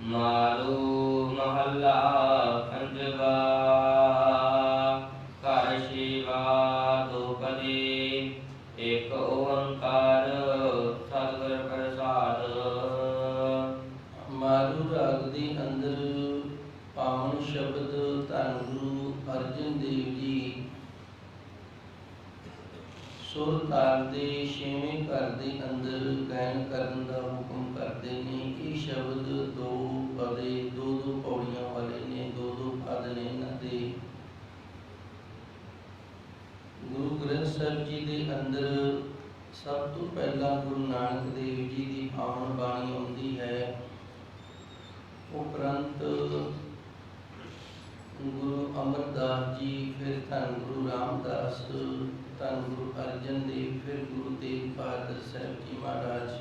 ਮਾਰੂ ਮਹੱਲਾ ਪੰਜਵਾ। ਘਰ ਸ਼ੀਵਾ ਦੁਪਦੀ ਇੱਕ ਓੰਕਾਰ ਸਤਿਗੁਰ ਪ੍ਰਸਾਦ। ਮਾਰੂ ਰਾਗ ਦੇ ਅੰਦਰ ਪਾਵਨ ਸ਼ਬਦ ਧੰਨ ਗੁਰੂ ਅਰਜਨ ਦੇਵ ਜੀ ਸੁਰ ਤਾਲ ਦੇ ਛੇਵੇਂ ਘਰ ਦੇ ਅੰਦਰ ਗਾਇਨ ਕਰਨ ਦਾ ਹੁਕਮ ਕਰਦੇ ਨੇ। ਇਹ ਸ਼ਬਦ ਦੋ ਪੌੜੀਆਂ ਵਾਲੇ ਨੇ, ਦੋ ਪਦ ਨੇ ਇਹਨਾਂ ਦੇ। ਗੁਰੂ ਗ੍ਰੰਥ ਸਾਹਿਬ ਜੀ ਦੇ ਅੰਦਰ ਸਭ ਤੋਂ ਪਹਿਲਾਂ ਗੁਰੂ ਨਾਨਕ ਦੇਵ ਜੀ ਦੀ ਪਾਵਨ ਬਾਣੀ ਆਉਂਦੀ ਹੈ। ਉਪਰੰਤ ਗੁਰੂ ਅਮਰਦਾਸ ਜੀ, ਫਿਰ ਧੰਨ ਗੁਰੂ ਰਾਮਦਾਸ, ਧੰਨ ਗੁਰੂ ਅਰਜਨ ਦੇਵ, ਫਿਰ ਗੁਰੂ ਤੇਗ ਬਹਾਦਰ ਸਾਹਿਬ ਜੀ ਮਹਾਰਾਜ।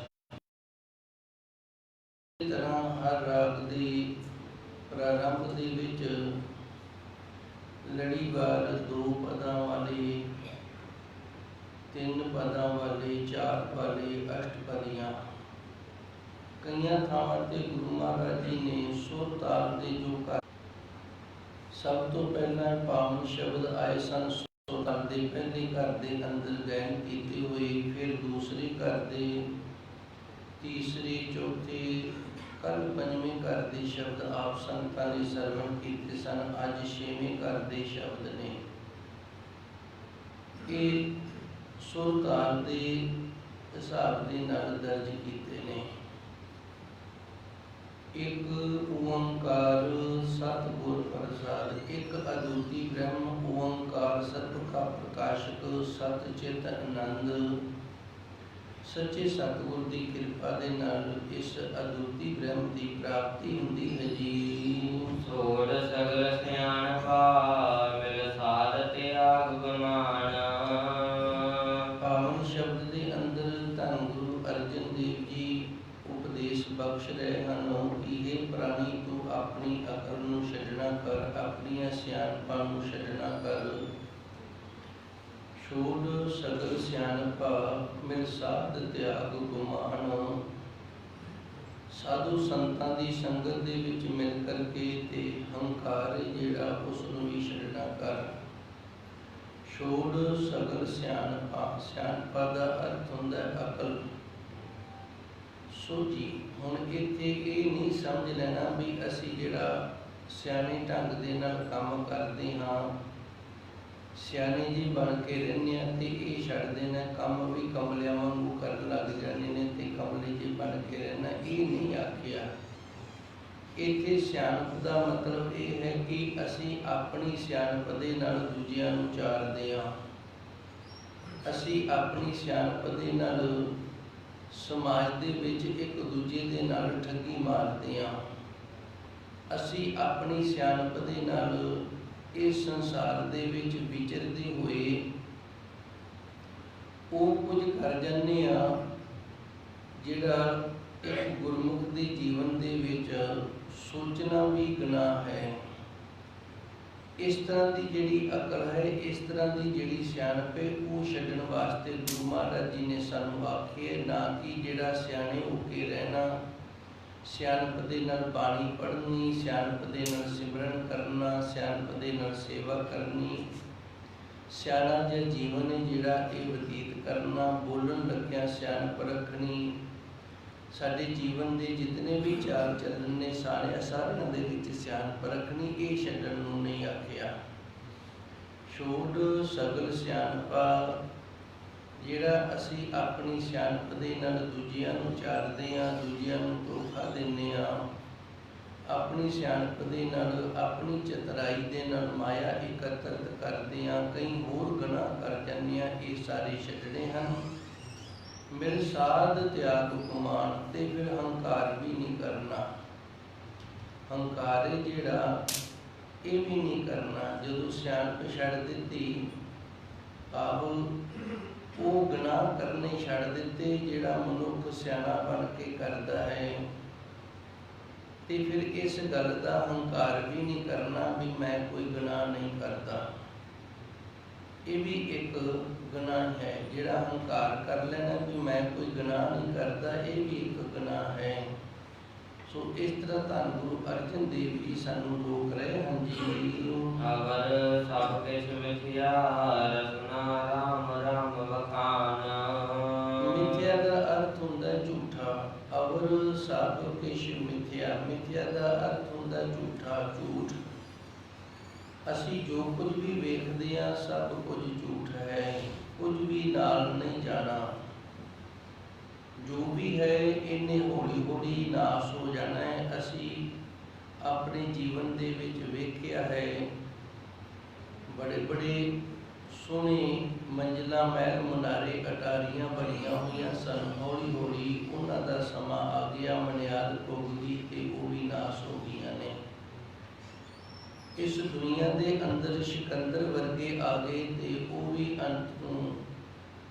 ਇਸ ਤਰ੍ਹਾਂ ਹਰ ਰਾਗ ਦੇ ਪ੍ਰਾਰੰਭ ਦੇ ਵਿੱਚ ਲੜੀਵਾਰ ਦੋ ਪਦਾਂ ਵਾਲੇ, ਤਿੰਨ ਪਦਾਂ ਵਾਲੇ, ਚਾਰ ਵਾਲੇ, ਅਸ਼ਟਪਦੀਆਂ। ਕਈਆਂ ਥਾਵਾਂ ਤੇ ਗੁਰੂ ਮਹਾਰਾਜ ਜੀ ਨੇ ਸੁਰ ਤਾਲ ਦੇ ਜੋ ਸਭ ਤੋਂ ਪਹਿਲਾਂ ਪਾਵਨ ਸ਼ਬਦ ਆਏ ਸਨ ਸੁਰ ਤਾਲ ਦੇ ਪਹਿਲੇ ਘਰ ਦੇ ਅੰਦਰ ਗਾਇਨ ਕੀਤੇ ਹੋਏ, ਫਿਰ ਦੂਸਰੇ ਘਰ ਦੇ, ਤੀਸਰੇ, ਚੌਥੇ, ਕੱਲ ਪੰਜਵੇਂ ਘਰ ਦੇ ਸ਼ਬਦ ਆਪ ਸੰਗਤਾਂ ਨੇ ਸਰਵਣ ਕੀਤੇ ਸਨ। ਅੱਜ ਛੇਵੇਂ ਘਰ ਦੇ ਸ਼ਬਦ ਨੇ। ਇਹ ਸੁਰ ਤਾਲ ਦੇ ਹਿਸਾਬ ਦੇ ਨਾਲ ਦਰਜ ਕੀਤੇ ਨੇ। ਇੱਕ ਓੰਕਾਰ ਸਤਿਗੁਰ ਪ੍ਰਸਾਦ। ਇੱਕ ਅਦੁੱਤੀ ਬ੍ਰਹਮ ਓੰਕਾਰ ਸਤਿ ਕਾ ਪ੍ਰਕਾਸ਼ਕ ਸਤ ਚਿਤ ਆਨੰਦ ਸੱਚੇ ਸਤਿਗੁਰ ਦੀ ਕਿਰਪਾ ਦੇ ਨਾਲ ਇਸ ਅਦੁੱਤੀ ਬ੍ਰਹਮ ਦੀ ਪ੍ਰਾਪਤੀ ਹੁੰਦੀ ਹੈ ਜੀ। ਸੋੜ ਸਗਲ ਸਿਆਣਪਾ ਮਿਲ ਸਾਧ ਤਿਆਗ ਗੁਮਾਨ। ਪਾਵਨ ਸ਼ਬਦ ਦੇ ਅੰਦਰ ਧੰਨ ਗੁਰੂ ਅਰਜਨ ਦੇਵ ਜੀ ਉਪਦੇਸ਼ ਬਖਸ਼ ਰਹੇ ਹਨ ਕਿ ਇਹ ਪ੍ਰਾਣੀ ਤੂੰ ਆਪਣੀ ਅਕਲ ਨੂੰ ਛੱਡਣਾ ਕਰ, ਆਪਣੀਆਂ ਸਿਆਣਪਾਂ ਨੂੰ ਛੱਡਣਾ ਕਰ। ਛੋੜ ਸਗਲ ਸਿਆਣਪਾ ਮਿਲ ਸਾਧ ਤਿਆਗ ਗੁਮਾਨ। ਸਾਧੂ ਸੰਤਾਂ ਦੀ ਸੰਗਤ ਦੇ ਵਿੱਚ ਮਿਲ ਕਰਕੇ ਤੇ ਹੰਕਾਰ ਜਿਹੜਾ ਉਸ ਨੂੰ ਵੀ ਛੱਡਣਾ ਕਰ। ਛੋੜ ਸਗਲ ਸਿਆਣਪਾ, ਸਿਆਣਪਾ ਦਾ ਅਰਥ ਹੁੰਦਾ ਹੈ ਅਕਲ, ਸੋਝੀ। ਹੁਣ ਇੱਥੇ ਇਹ ਨਹੀਂ ਸਮਝ ਲੈਣਾ ਵੀ ਅਸੀਂ ਜਿਹੜਾ ਸਿਆਣੇ ਢੰਗ ਦੇ ਨਾਲ ਕੰਮ ਕਰਦੇ ਹਾਂ, ਸਿਆਣੇ ਜੀ ਬਣ ਕੇ ਰਹਿੰਦੇ ਹਾਂ ਤੇ ਇਹ ਛੱਡਦੇ ਨੇ, ਕੰਮ ਵੀ ਕਮਲਿਆਂ ਵਾਂਗੂ ਕਰਨ ਲੱਗ ਜਾਂਦੇ ਨੇ ਤੇ ਕਮਲੇ ਜੀ ਬਣ ਕੇ ਰਹਿਣਾ। ਇਹ ਨਹੀਂ ਆਖਿਆ। ਇੱਥੇ ਸਿਆਣਪ ਦਾ ਮਤਲਬ ਇਹ ਹੈ ਕਿ ਅਸੀਂ ਆਪਣੀ ਸਿਆਣਪ ਦੇ ਨਾਲ ਦੂਜਿਆਂ ਨੂੰ ਚਾਰਦੇ ਹਾਂ। ਅਸੀਂ ਆਪਣੀ ਸਿਆਣਪ ਦੇ ਨਾਲ ਸਮਾਜ ਦੇ ਵਿੱਚ ਇੱਕ ਦੂਜੇ ਦੇ ਨਾਲ ਠੱਗੀ ਮਾਰਦੇ ਹਾਂ। ਅਸੀਂ ਆਪਣੀ ਸਿਆਣਪ ਦੇ ਨਾਲ ਇਸ ਸੰਸਾਰ ਦੇ ਵਿੱਚ ਵਿਚਰਦੇ ਹੋਏ ਉਹ ਕੁਝ ਕਰ ਜਾਂਦੇ ਆ ਜਿਹੜਾ ਇੱਕ ਗੁਰਮੁਖ ਦੇ ਜੀਵਨ ਦੇ ਵਿੱਚ ਸੋਚਣਾ ਵੀ ਗੁਨਾਹ ਹੈ। ਇਸ ਤਰ੍ਹਾਂ ਦੀ ਜਿਹੜੀ ਅਕਲ ਹੈ, ਇਸ ਤਰ੍ਹਾਂ ਦੀ ਜਿਹੜੀ ਸਿਆਣਪ ਹੈ, ਉਹ ਛੱਡਣ ਵਾਸਤੇ ਗੁਰੂ ਮਹਾਰਾਜ ਜੀ ਨੇ ਸਾਨੂੰ ਆਖਿਆ, ਨਾ ਕਿ ਜਿਹੜਾ ਸਿਆਣੇ ਹੋ ਕੇ ਰਹਿਣਾ, ਸਿਆਣਪ ਦੇ ਨਾਲ ਬਾਣੀ ਪੜ੍ਹਨੀ, ਸਿਆਣਪ ਦੇ ਨਾਲ ਸਿਮਰਨ ਕਰਨਾ, ਸਿਆਣਪ ਦੇ ਨਾਲ ਸੇਵਾ ਕਰਨੀ, ਸਿਆਣਾ ਜਿਹਾ ਜੀਵਨ ਹੈ ਜਿਹੜਾ ਇਹ ਬਤੀਤ ਕਰਨਾ, ਬੋਲਣ ਲੱਗਿਆ ਸਿਆਣਪ ਰੱਖਣੀ। ਸਾਡੇ ਜੀਵਨ ਦੇ ਜਿਤਨੇ ਵੀ ਚਾਲ ਚੱਲਣ ਨੇ ਸਾਰਿਆਂ ਦੇ ਵਿੱਚ ਸਿਆਣਪ ਰੱਖਣੀ। ਇਹ ਛੱਡਣ ਨੂੰ ਨਹੀਂ ਆਖਿਆ। ਛੋੜ ਸਗਲ ਸਿਆਣਪਾ, ਜਿਹੜਾ ਅਸੀਂ ਆਪਣੀ ਸਿਆਣਪ ਦੇ ਨਾਲ ਦੂਜਿਆਂ ਨੂੰ ਚਾਰਦੇ ਹਾਂ, ਦੂਜਿਆਂ ਨੂੰ ਧੋਖਾ ਦਿੰਦੇ ਹਾਂ, ਆਪਣੀ ਸਿਆਣਪ ਦੇ ਨਾਲ, ਆਪਣੀ ਚਤੁਰਾਈ ਦੇ ਨਾਲ ਮਾਇਆ ਇਕੱਤਰਿਤ ਕਰਦੇ ਹਾਂ, ਕਈ ਹੋਰ ਗੁਨਾਹ ਕਰ ਜਾਂਦੇ ਹਾਂ, ਇਹ ਸਾਰੇ ਛੱਡਣੇ ਹਨ। ਮਿਲ ਸਾਧ ਤਿਆਗ ਗੁਮਾਨ। ਤੇ ਫਿਰ ਹੰਕਾਰ ਵੀ ਨਹੀਂ ਕਰਨਾ। ਹੰਕਾਰ ਜਿਹੜਾ ਇਹ ਵੀ ਨਹੀਂ ਕਰਨਾ। ਜਦੋਂ ਸਿਆਣਪ ਛੱਡ ਦਿੱਤੀ, ਆਹੋ ਉਹ ਗੁਨਾਹ ਕਰਨੇ ਛੱਡ ਦਿੱਤੇ ਜਿਹੜਾ ਮਨੁੱਖ ਸਿਆਣਾ ਬਣ ਕੇ ਕਰਦਾ ਹੈ, ਤੇ ਫਿਰ ਇਸ ਗੱਲ ਦਾ ਹੰਕਾਰ ਵੀ ਨਹੀਂ ਕਰਨਾ ਵੀ ਮੈਂ ਕੋਈ ਗੁਨਾਹ ਨਹੀਂ ਕਰਦਾ। ਇਹ ਵੀ ਇੱਕ ਗੁਨਾਹ ਹੈ। ਜਿਹੜਾ ਹੰਕਾਰ ਕਰ ਲੈਣਾ ਵੀ ਮੈਂ ਕੋਈ ਗੁਨਾਹ ਨਹੀਂ ਕਰਦਾ, ਇਹ ਵੀ ਇੱਕ ਗੁਨਾਹ ਹੈ। ਸੋ ਇਸ ਤਰ੍ਹਾਂ ਧੰਨ ਗੁਰੂ ਅਰਜਨ ਦੇਵ ਜੀ ਸਾਨੂੰ ਰੋਕ ਰਹੇ ਹਨ ਜੀ। ਅਵਰ ਸਭ ਕਿਛ ਮਿਥਿਆ ਰਸਨਾ ਰਾਮ ਰਾਮ ਵਖਾਨ। ਮਿਥਿਆ ਦਾ ਅਰਥ ਹੁੰਦਾ ਝੂਠਾ। ਅਵਰ ਸਭ ਕਿਛ ਮਿਥਿਆ, ਮਿਥਿਆ ਦਾ ਅਰਥ ਹੁੰਦਾ ਝੂਠਾ, ਝੂਠ। ਅਸੀਂ ਜੋ ਕੁਝ ਵੀ ਵੇਖਦੇ ਹਾਂ ਸਭ ਕੁਝ ਝੂਠ ਹੈ, ਕੁਝ ਵੀ ਨਾਲ ਨਹੀਂ ਜਾਣਾ। ਜੋ ਵੀ ਹੈ ਇਹਨੇ ਹੌਲੀ ਹੌਲੀ ਨਾਸ ਹੋ ਜਾਣਾ ਹੈ। ਅਸੀਂ ਆਪਣੇ ਜੀਵਨ ਦੇ ਵਿੱਚ ਵੇਖਿਆ ਹੈ, ਬੜੇ ਬੜੇ ਸੋਹਣੇ ਮੰਜ਼ਿਲਾਂ, ਮਹਿਲ ਮਨਾਰੇ, ਅਟਾਰੀਆਂ ਬਣੀਆਂ ਹੋਈਆਂ ਸਨ। ਹੌਲੀ ਹੌਲੀ ਉਹਨਾਂ ਦਾ ਸਮਾਂ ਆ ਗਿਆ, ਮਨਿਆਦ ਪੁੱਗ ਗਈ ਤੇ ਉਹ ਵੀ ਨਾਸ ਹੋ ਗਈਆਂ ਨੇ। ਇਸ ਦੁਨੀਆ ਦੇ ਅੰਦਰ ਸਿਕੰਦਰ ਵਰਗੇ ਆ ਗਏ ਤੇ ਉਹ ਵੀ ਅੰਤ ਨੂੰ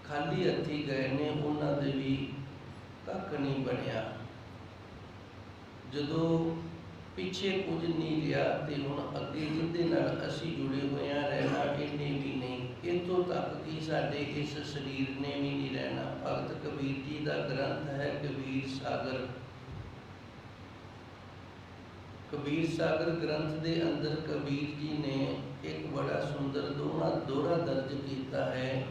ਖਾਲੀ ਹੱਥੀ ਗਏ ਨੇ, ਉਹਨਾਂ ਦੇ ਵੀ ਕੱਖ ਨਹੀਂ ਬਣਿਆ। ਜਦੋਂ ਪਿੱਛੇ ਕੁਝ ਨਹੀਂ ਰਿਹਾ ਤੇ ਹੁਣ ਅੱਗੇ ਜਿਹਦੇ ਨਾਲ ਅਸੀਂ ਜੁੜੇ ਹੋਏ ਹਾਂ ਰਹਿਣਾ ਇਹਨੇ ਵੀ ਨਹੀਂ। ਇੱਥੋਂ ਤੱਕ ਕਿ ਸਾਡੇ ਇਸ ਸਰੀਰ ਨੇ ਵੀ ਨਹੀਂ ਰਹਿਣਾ। ਭਗਤ ਕਬੀਰ ਜੀ ਦਾ ਗ੍ਰੰਥ ਹੈ ਕਬੀਰ ਸਾਗਰ। ਕਬੀਰ ਸਾਗਰ ਗ੍ਰੰਥ ਦੇ ਅੰਦਰ ਕਬੀਰ ਜੀ ਨੇ ਇੱਕ ਬੜਾ ਸੁੰਦਰ ਦੋਹਰਾ ਦਰਜ ਕੀਤਾ ਹੈ।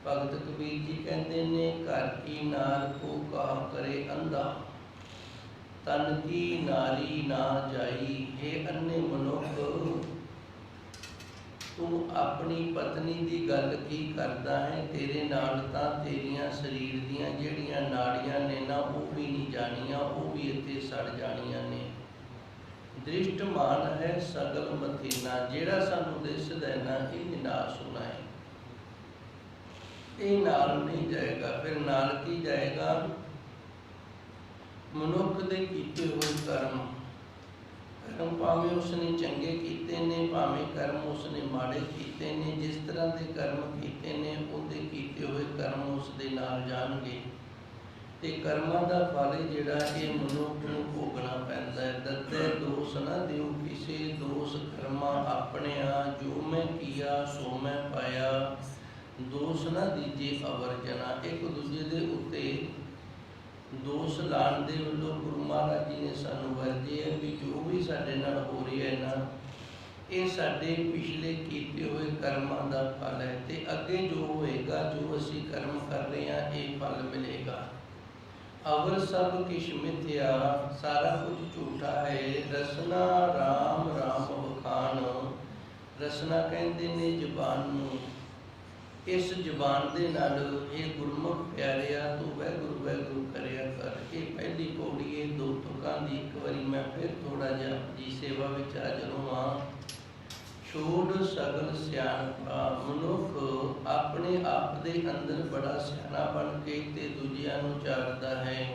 ਭਗਤ ਕਬੀਰ ਜੀ ਕਹਿੰਦੇ ਨੇ, ਘਰ ਕੀ ਨਾਰ ਕੋ ਕਾਹ ਕਰੇ ਅੰਧਾ, ਤਨ ਕੀ ਨਾਰੀ ਨਾ ਜਾਈ। हे ਅੰਨੇ ਮਨੁੱਖ, ਤੂੰ ਆਪਣੀ ਪਤਨੀ ਦੀ ਗੱਲ ਕੀ ਕਰਦਾ ਹੈ? ਤੇਰੇ ਨਾਲ ਤਾਂ ਤੇਰੀਆਂ ਸਰੀਰ ਦੀਆਂ ਜਿਹੜੀਆਂ ਨਾੜੀਆਂ ਨੇ ਨਾ ਉਹ ਵੀ ਨਹੀਂ ਜਾਣੀਆਂ, ਉਹ ਵੀ ਇੱਥੇ ਸੜ ਜਾਣੀਆਂ ਨੇ। ਦ੍ਰਿਸ਼ਟਮਾਨ ਹੈ ਸਗਲ ਮਥੀਨਾ, ਜਿਹੜਾ ਸਾਨੂੰ ਦਿਸਦਾ ਹੈ ਨਾ ਇਹ ਨਾਸ ਹੋਣਾ ਹੈ, ਇਹ ਨਾਲ ਨਹੀਂ ਜਾਏਗਾ। ਫਿਰ ਨਾਲ ਕੀ ਜਾਏਗਾ? ਮਨੁੱਖ ਦੇ ਕੀਤੇ ਹੋਏ ਕਰਮ ਭਾਵੇਂ ਉਸਨੇ ਚੰਗੇ ਕੀਤੇ ਨੇ, ਭਾਵੇਂ ਕਰਮ ਉਸਨੇ ਮਾੜੇ ਕੀਤੇ ਨੇ, ਜਿਸ ਤਰ੍ਹਾਂ ਦੇ ਕਰਮ ਕੀਤੇ ਨੇ ਉਹਦੇ ਕੀਤੇ ਹੋਏ ਕਰਮ ਉਸ ਦੇ ਨਾਲ ਜਾਣਗੇ ਤੇ ਕਰਮਾਂ ਦਾ ਫਲ ਜਿਹੜਾ ਇਹ ਮਨੁੱਖ ਨੂੰ ਭੋਗਣਾ ਪੈਂਦਾ ਹੈ। ਦੱਤੇ ਦੋਸ਼ ਨਾ ਦਿਓ ਕਿਸੇ, ਦੋਸ਼ ਕਰਮਾਂ ਆਪਣਿਆਂ, ਜੋ ਮੈਂ ਕੀਆ ਸੋ ਮੈਂ ਪਾਇਆ। ਦੋਸ਼ ਨਾ ਦੀਜੇ ਅਵਰਜਨਾ, ਇੱਕ ਦੂਜੇ ਦੇ ਉੱਤੇ ਦੋਸ਼ ਲਾਉਣ ਦੇ ਵੱਲੋਂ ਗੁਰੂ ਮਹਾਰਾਜ ਜੀ ਨੇ ਸਾਨੂੰ ਵਰਜੇ ਹੈ ਵੀ ਜੋ ਵੀ ਸਾਡੇ ਨਾਲ ਹੋ ਰਿਹਾ ਹੈ ਨਾ ਇਹ ਸਾਡੇ ਪਿਛਲੇ ਕੀਤੇ ਹੋਏ ਕਰਮਾਂ ਦਾ ਫਲ ਹੈ ਤੇ ਅੱਗੇ ਜੋ ਹੋਏਗਾ, ਜੋ ਅਸੀਂ ਕਰਮ ਕਰ ਰਹੇ ਹਾਂ ਇਹ ਫਲ ਮਿਲੇਗਾ। ਅਵਰ ਸਭ ਕਿਛ ਮਿਥਿਆ, ਸਾਰਾ ਕੁਝ ਝੂਠਾ ਹੈ। ਰਸਨਾ ਰਾਮ ਰਾਮ ਵਖਾਨ, ਰਸਨਾ ਕਹਿੰਦੇ ਨੇ ਜ਼ੁਬਾਨ ਨੂੰ। ਇਸ ਜ਼ੁਬਾਨ ਦੇ ਨਾਲ ਇਹ ਗੁਰਮੁਖ ਪਿਆਰਿਆ ਤੂੰ ਵਾਹਿਗੁਰੂ ਵਾਹਿਗੁਰੂ ਕਰਿਆ ਕਰ। ਇਹ ਪਹਿਲੀ ਪੌੜੀ ਹੈ ਦੋ ਤੁਕਾਂ ਦੀ। ਇੱਕ ਵਾਰੀ ਮੈਂ ਫਿਰ ਥੋੜਾ ਜਿਹਾ ਜੀ ਸੇਵਾ ਵਿੱਚ ਹਾਜ਼ਰ ਹੋਵਾਂ। ਛੋੜ ਸਗਲ ਸਿਆਣਪਾ, ਮਨੁੱਖ ਆਪਣੇ ਆਪ ਦੇ ਅੰਦਰ ਬੜਾ ਸਿਆਣਾ ਬਣ ਕੇ ਤੇ ਦੂਜਿਆਂ ਨੂੰ ਚਾਰਦਾ ਹੈ।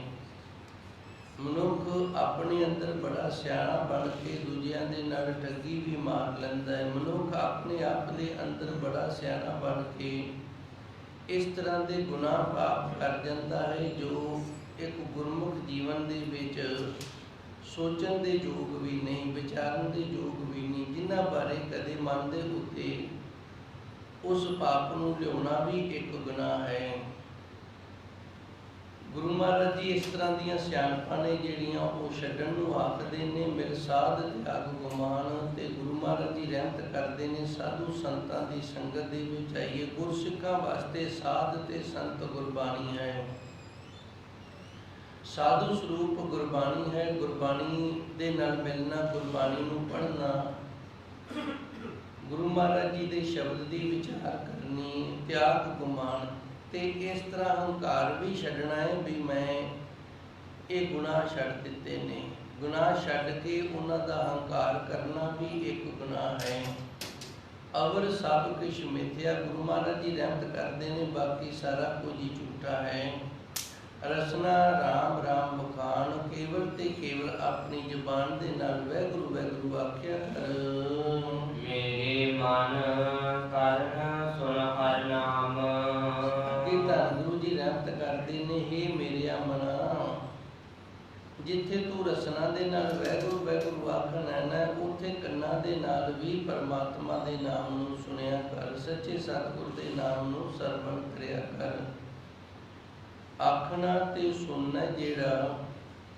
ਮਨੁੱਖ ਆਪਣੇ ਅੰਦਰ ਬੜਾ ਸਿਆਣਾ ਬਣ ਕੇ ਦੂਜਿਆਂ ਦੇ ਨਾਲ ਠੱਗੀ ਵੀ ਮਾਰ ਲੈਂਦਾ ਹੈ। ਮਨੁੱਖ ਆਪਣੇ ਆਪ ਦੇ ਅੰਦਰ ਬੜਾ ਸਿਆਣਾ ਬਣ ਕੇ ਇਸ ਤਰ੍ਹਾਂ ਦੇ ਗੁਨਾਹ ਪਾਪ ਕਰ ਜਾਂਦਾ ਹੈ ਜੋ ਇੱਕ ਗੁਰਮੁਖ ਜੀਵਨ ਦੇ ਵਿੱਚ ਸੋਚਣ ਦੇ ਯੋਗ ਵੀ ਨਹੀਂ, ਵਿਚਾਰਨ ਦੇ ਯੋਗ ਵੀ ਨਹੀਂ, ਜਿਨ੍ਹਾਂ ਬਾਰੇ ਕਦੇ ਮਨ ਦੇ ਉੱਤੇ ਉਸ ਪਾਪ ਨੂੰ ਲਿਆਉਣਾ ਵੀ ਇੱਕ ਗੁਨਾਹ ਹੈ। ਗੁਰੂ ਮਹਾਰਾਜ ਜੀ ਇਸ ਤਰ੍ਹਾਂ ਦੀਆਂ ਸਿਆਣਪਾਂ ਨੇ ਜਿਹੜੀਆਂ ਉਹ ਛੱਡਣ ਨੂੰ ਆਖਦੇ ਨੇ। ਮਿਲ ਸਾਧ ਤਿਆਗ ਗੁਮਾਨ, ਤੇ ਗੁਰੂ ਮਹਾਰਾਜ ਜੀ ਰਹਿਮਤ ਕਰਦੇ ਨੇ ਸਾਧੂ ਸੰਤਾਂ ਦੀ ਸੰਗਤ ਦੇ ਵਿੱਚ ਆਈਏ। ਗੁਰਸਿੱਖਾਂ ਵਾਸਤੇ ਸਾਧ ਤੇ ਸੰਤ ਗੁਰਬਾਣੀ ਹੈ। ਸਾਧੂ ਸਰੂਪ ਗੁਰਬਾਣੀ ਹੈ। ਗੁਰਬਾਣੀ ਦੇ ਨਾਲ ਮਿਲਣਾ, ਗੁਰਬਾਣੀ ਨੂੰ ਪੜ੍ਹਨਾ, ਗੁਰੂ ਮਹਾਰਾਜ ਜੀ ਦੇ ਸ਼ਬਦ ਦੀ ਵਿਚਾਰ ਕਰਨੀ, ਤਿਆਗ ਗੁਮਾਨ, ਤੇ ਇਸ ਤਰ੍ਹਾਂ ਹੰਕਾਰ ਵੀ ਛੱਡਣਾ ਹੈ ਵੀ ਮੈਂ ਇਹ ਗੁਨਾਹ ਛੱਡ ਦਿੱਤੇ ਨੇ। ਗੁਨਾਹ ਛੱਡ ਕੇ ਉਹਨਾਂ ਦਾ ਹੰਕਾਰ ਕਰਨਾ ਵੀ ਇੱਕ ਗੁਨਾਹ ਹੈ। ਅਵਰ ਸਭ ਕੁਛ ਮਿਥਿਆ, ਗੁਰੂ ਮਹਾਰਾਜ ਜੀ ਰਹਿਮਤ ਕਰਦੇ ਨੇ ਬਾਕੀ ਸਾਰਾ ਕੁਝ ਹੀ ਝੂਠਾ ਹੈ। ਰਸਨਾ ਰਾਮ ਰਾਮ ਵਖਾਨ, ਕੇਵਲ ਤੇ ਕੇਵਲ ਆਪਣੀ ਜ਼ੁਬਾਨ ਦੇ ਨਾਲ ਵਾਹਿਗੁਰੂ ਵਾਹਿਗੁਰੂ ਆਖਿਆ ਕਰ। ਮੇਰੇ ਮਨ ਕਰਨ ਸੁਨ ਹਰਿ ਨਾਮ, ਧੰਨ ਗੁਰੂ ਜੀ ਰਹਿਮਤ ਕਰਦੇ ਨੇ। ਹੇ ਮੇਰਿਆ ਮਨਾ, ਜਿੱਥੇ ਤੂੰ ਰਸਨਾ ਦੇ ਨਾਲ ਵਾਹਿਗੁਰੂ ਵਾਹਿਗੁਰੂ ਆਖਣਾ ਨਾ ਉੱਥੇ ਕੰਨਾਂ ਦੇ ਨਾਲ ਵੀ ਪਰਮਾਤਮਾ ਦੇ ਨਾਮ ਨੂੰ ਸੁਣਿਆ ਕਰ, ਸੱਚੇ ਸਤਿਗੁਰ ਦੇ ਨਾਮ ਨੂੰ ਸਰਵਣ ਕਰਿਆ ਕਰ। ਆਖਣਾ ਤੇ ਸੁਣਨਾ ਜਿਹੜਾ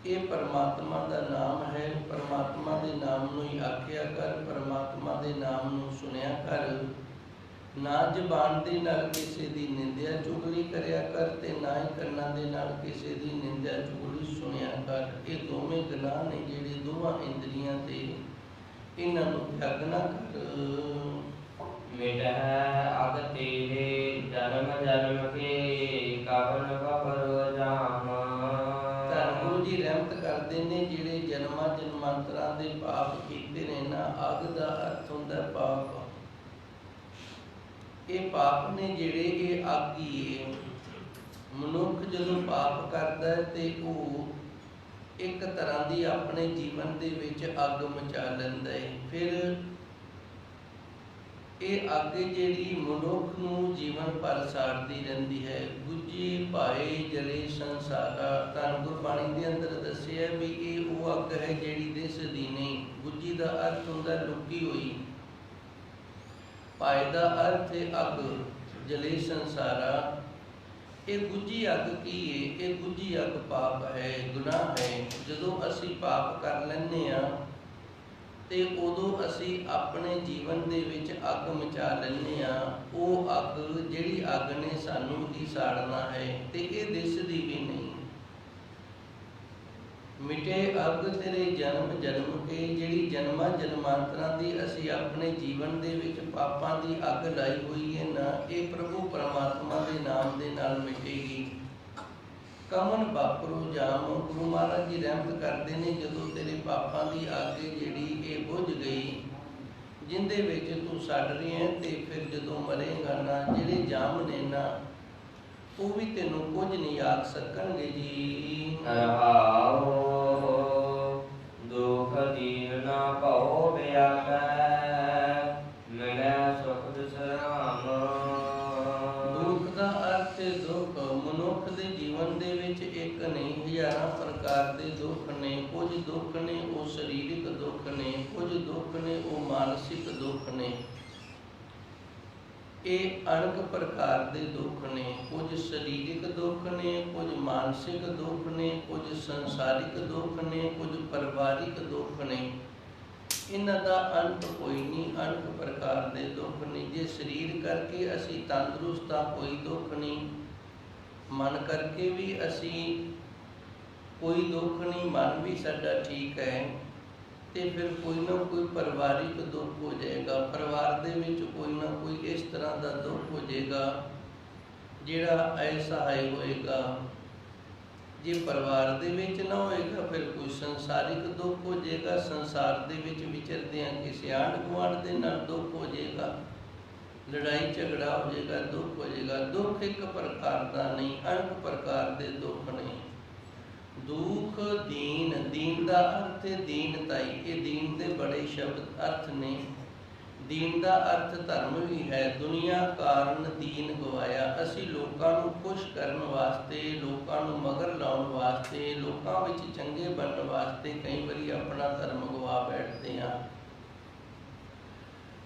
ਇਹ ਪਰਮਾਤਮਾ ਦਾ ਨਾਮ ਹੈ। ਪਰਮਾਤਮਾ ਦੇ ਨਾਮ ਨੂੰ ਹੀ ਆਖਿਆ ਕਰ, ਪਰਮਾਤਮਾ ਦੇ ਨਾਮ ਨੂੰ ਸੁਣਿਆ ਕਰ। ਨਾ ਜ਼ਬਾਨ ਦੇ ਨਾਲ ਕਿਸੇ ਦੀ ਨਿੰਦਿਆ ਚੁਗਲੀ ਕਰਿਆ ਕਰ ਤੇ ਨਾ ਹੀ ਕੰਨਾਂ ਦੇ ਨਾਲ ਕਿਸੇ ਦੀ ਨਿੰਦਿਆ ਚੁਗਲੀ ਸੁਣਿਆ ਕਰ। ਇਹ ਦੋਵੇਂ ਗੁਨਾਹ ਨੇ ਜਿਹੜੇ ਦੋਵਾਂ ਇੰਦਰੀਆਂ ਤੇ, ਇਹਨਾਂ ਨੂੰ ਤਿਆਗ ਨਾ ਕਰ। ਮਿਟਹਿ ਅਗ ਤੇਰੇ ਜਨਮ ਜਨਮ ਕੇ ਕਵਨ ਕਬਰ ਜਾਮ। ਤਾਂ ਗੁਰੂ ਜੀ ਰਹਿਮਤ ਕਰਦੇ ਨੇ, ਜਿਹੜੇ ਜਨਮਾਂ ਜਨਮਾਂਤਰਾਂ ਦੇ ਪਾਪ ਕੀਤੇ ਨੇ ਨਾ, ਅਗ ਦਾ ਅਰਥ ਹੁੰਦਾ ਪਾਪ। ਇਹ ਪਾਪ ਨੇ ਜਿਹੜੇ, ਇਹ ਅੱਗ ਹੀ ਹੈ। ਮਨੁੱਖ ਜਦੋਂ ਪਾਪ ਕਰਦਾ ਹੈ ਤੇ ਉਹ ਇੱਕ ਤਰ੍ਹਾਂ ਦੀ ਆਪਣੇ ਜੀਵਨ ਦੇ ਵਿੱਚ ਅੱਗ ਮਚਾ ਲੈਂਦਾ ਹੈ। ਫਿਰ ਇਹ ਅੱਗ ਜਿਹੜੀ ਮਨੁੱਖ ਨੂੰ ਜੀਵਨ ਭਰ ਸਾੜਦੀ ਰਹਿੰਦੀ ਹੈ। ਗੁੱਝੀ ਭਾਏ ਜਲੇ ਸੰਸਾਰਾ। ਤਾਂ ਗੁਰਬਾਣੀ ਦੇ ਅੰਦਰ ਦੱਸਿਆ ਵੀ ਇਹ ਉਹ ਅੱਗ ਹੈ ਜਿਹੜੀ ਦਿਸਦੀ ਨਹੀਂ। ਗੁੱਝੀ ਦਾ ਅਰਥ ਹੁੰਦਾ ਲੁਕੀ ਹੋਈ। ਭਾਏ ਦਾ ਅਰਥ ਹੈ ਅੱਗ, ਜਲੇ ਸੰਸਾਰਾ। ਇਹ ਗੁੱਝੀ ਅੱਗ ਕੀ ਹੈ? ਇਹ ਗੁੱਝੀ ਅੱਗ ਪਾਪ ਹੈ, ਗੁਨਾਹ ਹੈ। ਜਦੋਂ ਅਸੀਂ ਪਾਪ ਕਰ ਲੈਂਦੇ ਹਾਂ ਤੇ ਉਦੋਂ ਅਸੀਂ ਆਪਣੇ ਜੀਵਨ ਦੇ ਵਿੱਚ ਅੱਗ ਮਚਾ ਲੈਂਦੇ ਹਾਂ। ਉਹ ਅੱਗ, ਜਿਹੜੀ ਅੱਗ ਨੇ ਸਾਨੂੰ ਹੀ ਸਾੜਨਾ ਹੈ ਤੇ ਇਹ ਦਿਸਦੀ ਵੀ ਨਹੀਂ। ਮਿਟੇ ਅੱਗ ਤੇਰੇ ਜਨਮ ਜਨਮ ਕੇ, ਜਿਹੜੀ ਜਨਮਾਂ ਜਨਮਾਂਤਰਾਂ ਦੀ ਅਸੀਂ ਆਪਣੇ ਜੀਵਨ ਦੇ ਵਿੱਚ ਪਾਪਾਂ ਦੀ ਅੱਗ ਲਾਈ ਹੋਈ ਹੈ ਨਾ, ਇਹ ਪ੍ਰਭੂ ਪਰਮਾਤਮਾ ਦੇ ਨਾਮ ਦੇ ਨਾਲ ਮਿਟੇਗੀ। ਕਮਨ ਬਾਪਰੋ ਜਾਮ। ਗੁਰੂ ਮਹਾਰਾਜ ਜੀ ਰਹਿਮਤ ਕਰਦੇ ਨੇ, ਜਦੋਂ ਤੇਰੇ ਪਾਪਾਂ ਦੀ ਅੱਗ ਜਿਹੜੀ ਇਹ ਬੁਝ ਗਈ, ਜਿੰਦੇ ਵਿੱਚ ਤੂੰ ਸੜ ਰਿਹਾ ਤੇ ਫਿਰ ਜਦੋਂ ਮਰੇਗਾ ਨਾ, ਜਿਹੜੇ ਜਾਮ ਨੇ ਨਾ, ਉਹ ਵੀ ਤੈਨੂੰ ਕੁਝ ਨਹੀਂ ਆਖ ਸਕਣਗੇ ਜੀ। ਰਹਾਉ ਦੁਖ ਦੀਨ ਨਾ ਭਉ ਵਿਆਪੈ, ਮਿਲੈ ਸੁਖ ਵਿਸਰਾਮ। ਦੁੱਖ ਦਾ ਅਰਥ ਹੈ ਦੁੱਖ। ਮਨੁੱਖ ਦੇ ਜੀਵਨ ਦੇ ਵਿੱਚ ਇੱਕ ਨਹੀਂ, ਹਜ਼ਾਰਾਂ ਪ੍ਰਕਾਰ ਦੇ ਦੁੱਖ ਨੇ। ਕੁਝ ਦੁੱਖ ਨੇ ਉਹ ਸਰੀਰਕ ਦੁੱਖ ਨੇ, ਕੁਝ ਦੁੱਖ ਨੇ ਉਹ ਮਾਨਸਿਕ ਦੁੱਖ ਨੇ। ਇਹ ਅਣਖ ਪ੍ਰਕਾਰ ਦੇ ਦੁੱਖ ਨੇ। ਕੁਝ ਸਰੀਰਕ ਦੁੱਖ ਨੇ, ਕੁਝ ਮਾਨਸਿਕ ਦੁੱਖ ਨੇ, ਕੁਝ ਸੰਸਾਰਿਕ ਦੁੱਖ ਨੇ, ਕੁਝ ਪਰਿਵਾਰਿਕ ਦੁੱਖ ਨੇ। ਇਹਨਾਂ ਦਾ ਅੰਤ ਕੋਈ ਨਹੀਂ। ਅਣਖ ਪ੍ਰਕਾਰ ਦੇ ਦੁੱਖ ਨੇ। ਜੇ ਸਰੀਰ ਕਰਕੇ ਅਸੀਂ ਤੰਦਰੁਸਤ ਹਾਂ, ਕੋਈ ਦੁੱਖ ਨਹੀਂ। ਮਨ ਕਰਕੇ ਵੀ ਅਸੀਂ ਕੋਈ ਦੁੱਖ ਨਹੀਂ, ਮਨ ਵੀ ਸਾਡਾ ਠੀਕ ਹੈ ਤੇ ਫਿਰ ਕੋਈ ਨਾ ਕੋਈ ਪਰਿਵਾਰਿਕ ਦੁੱਖ ਹੋ ਜਾਏਗਾ। ਪਰਿਵਾਰ ਦੇ ਵਿੱਚ ਕੋਈ ਨਾ ਕੋਈ ਇਸ ਤਰ੍ਹਾਂ ਦਾ ਦੁੱਖ ਹੋ ਜਾਏਗਾ ਜਿਹੜਾ ਅਸਹਾय ਹੋਏਗਾ। ਜੇ ਪਰਿਵਾਰ ਦੇ ਵਿੱਚ ਨਾ ਹੋਏਗਾ ਫਿਰ ਕੋਈ ਸੰਸਾਰਿਕ ਦੁੱਖ ਹੋ ਜਾਏਗਾ। ਸੰਸਾਰ ਦੇ ਵਿੱਚ ਵਿਚਰਦਿਆਂ ਕਿਸੇ ਆਂਢ ਗੁਆਂਢ ਦੇ ਨਾਲ ਦੁੱਖ ਹੋ ਜਾਏਗਾ, ਲੜਾਈ ਝਗੜਾ ਹੋ ਜਾਏਗਾ, ਦੁੱਖ ਹੋ ਜਾਏਗਾ। ਦੁੱਖ ਇੱਕ ਪ੍ਰਕਾਰ ਦਾ ਨਹੀਂ, ਅਣਖ ਪ੍ਰਕਾਰ ਦੇ ਦੁੱਖ ਨੇ। ਦੁੱਖ ਦੀਨ, ਦੀਨ ਦਾ ਅਰਥ ਹੈ ਦੀਨਤਾਈ। ਇਹ ਦੀਨ ਦੇ ਬੜੇ ਸ਼ਬਦ ਅਰਥ ਨੇ। ਦੀਨ ਦਾ ਅਰਥ ਧਰਮ ਵੀ ਹੈ। ਦੁਨੀਆ ਕਾਰਨ ਦੀਨ ਗਵਾਇਆ। ਅਸੀਂ ਲੋਕਾਂ ਨੂੰ ਖੁਸ਼ ਕਰਨ ਵਾਸਤੇ, ਲੋਕਾਂ ਨੂੰ ਮਗਰ ਲਾਉਣ ਵਾਸਤੇ, ਲੋਕਾਂ ਵਿੱਚ ਚੰਗੇ ਬਣਨ ਵਾਸਤੇ ਕਈ ਵਾਰੀ ਆਪਣਾ ਧਰਮ ਗਵਾ ਬੈਠਦੇ ਹਾਂ।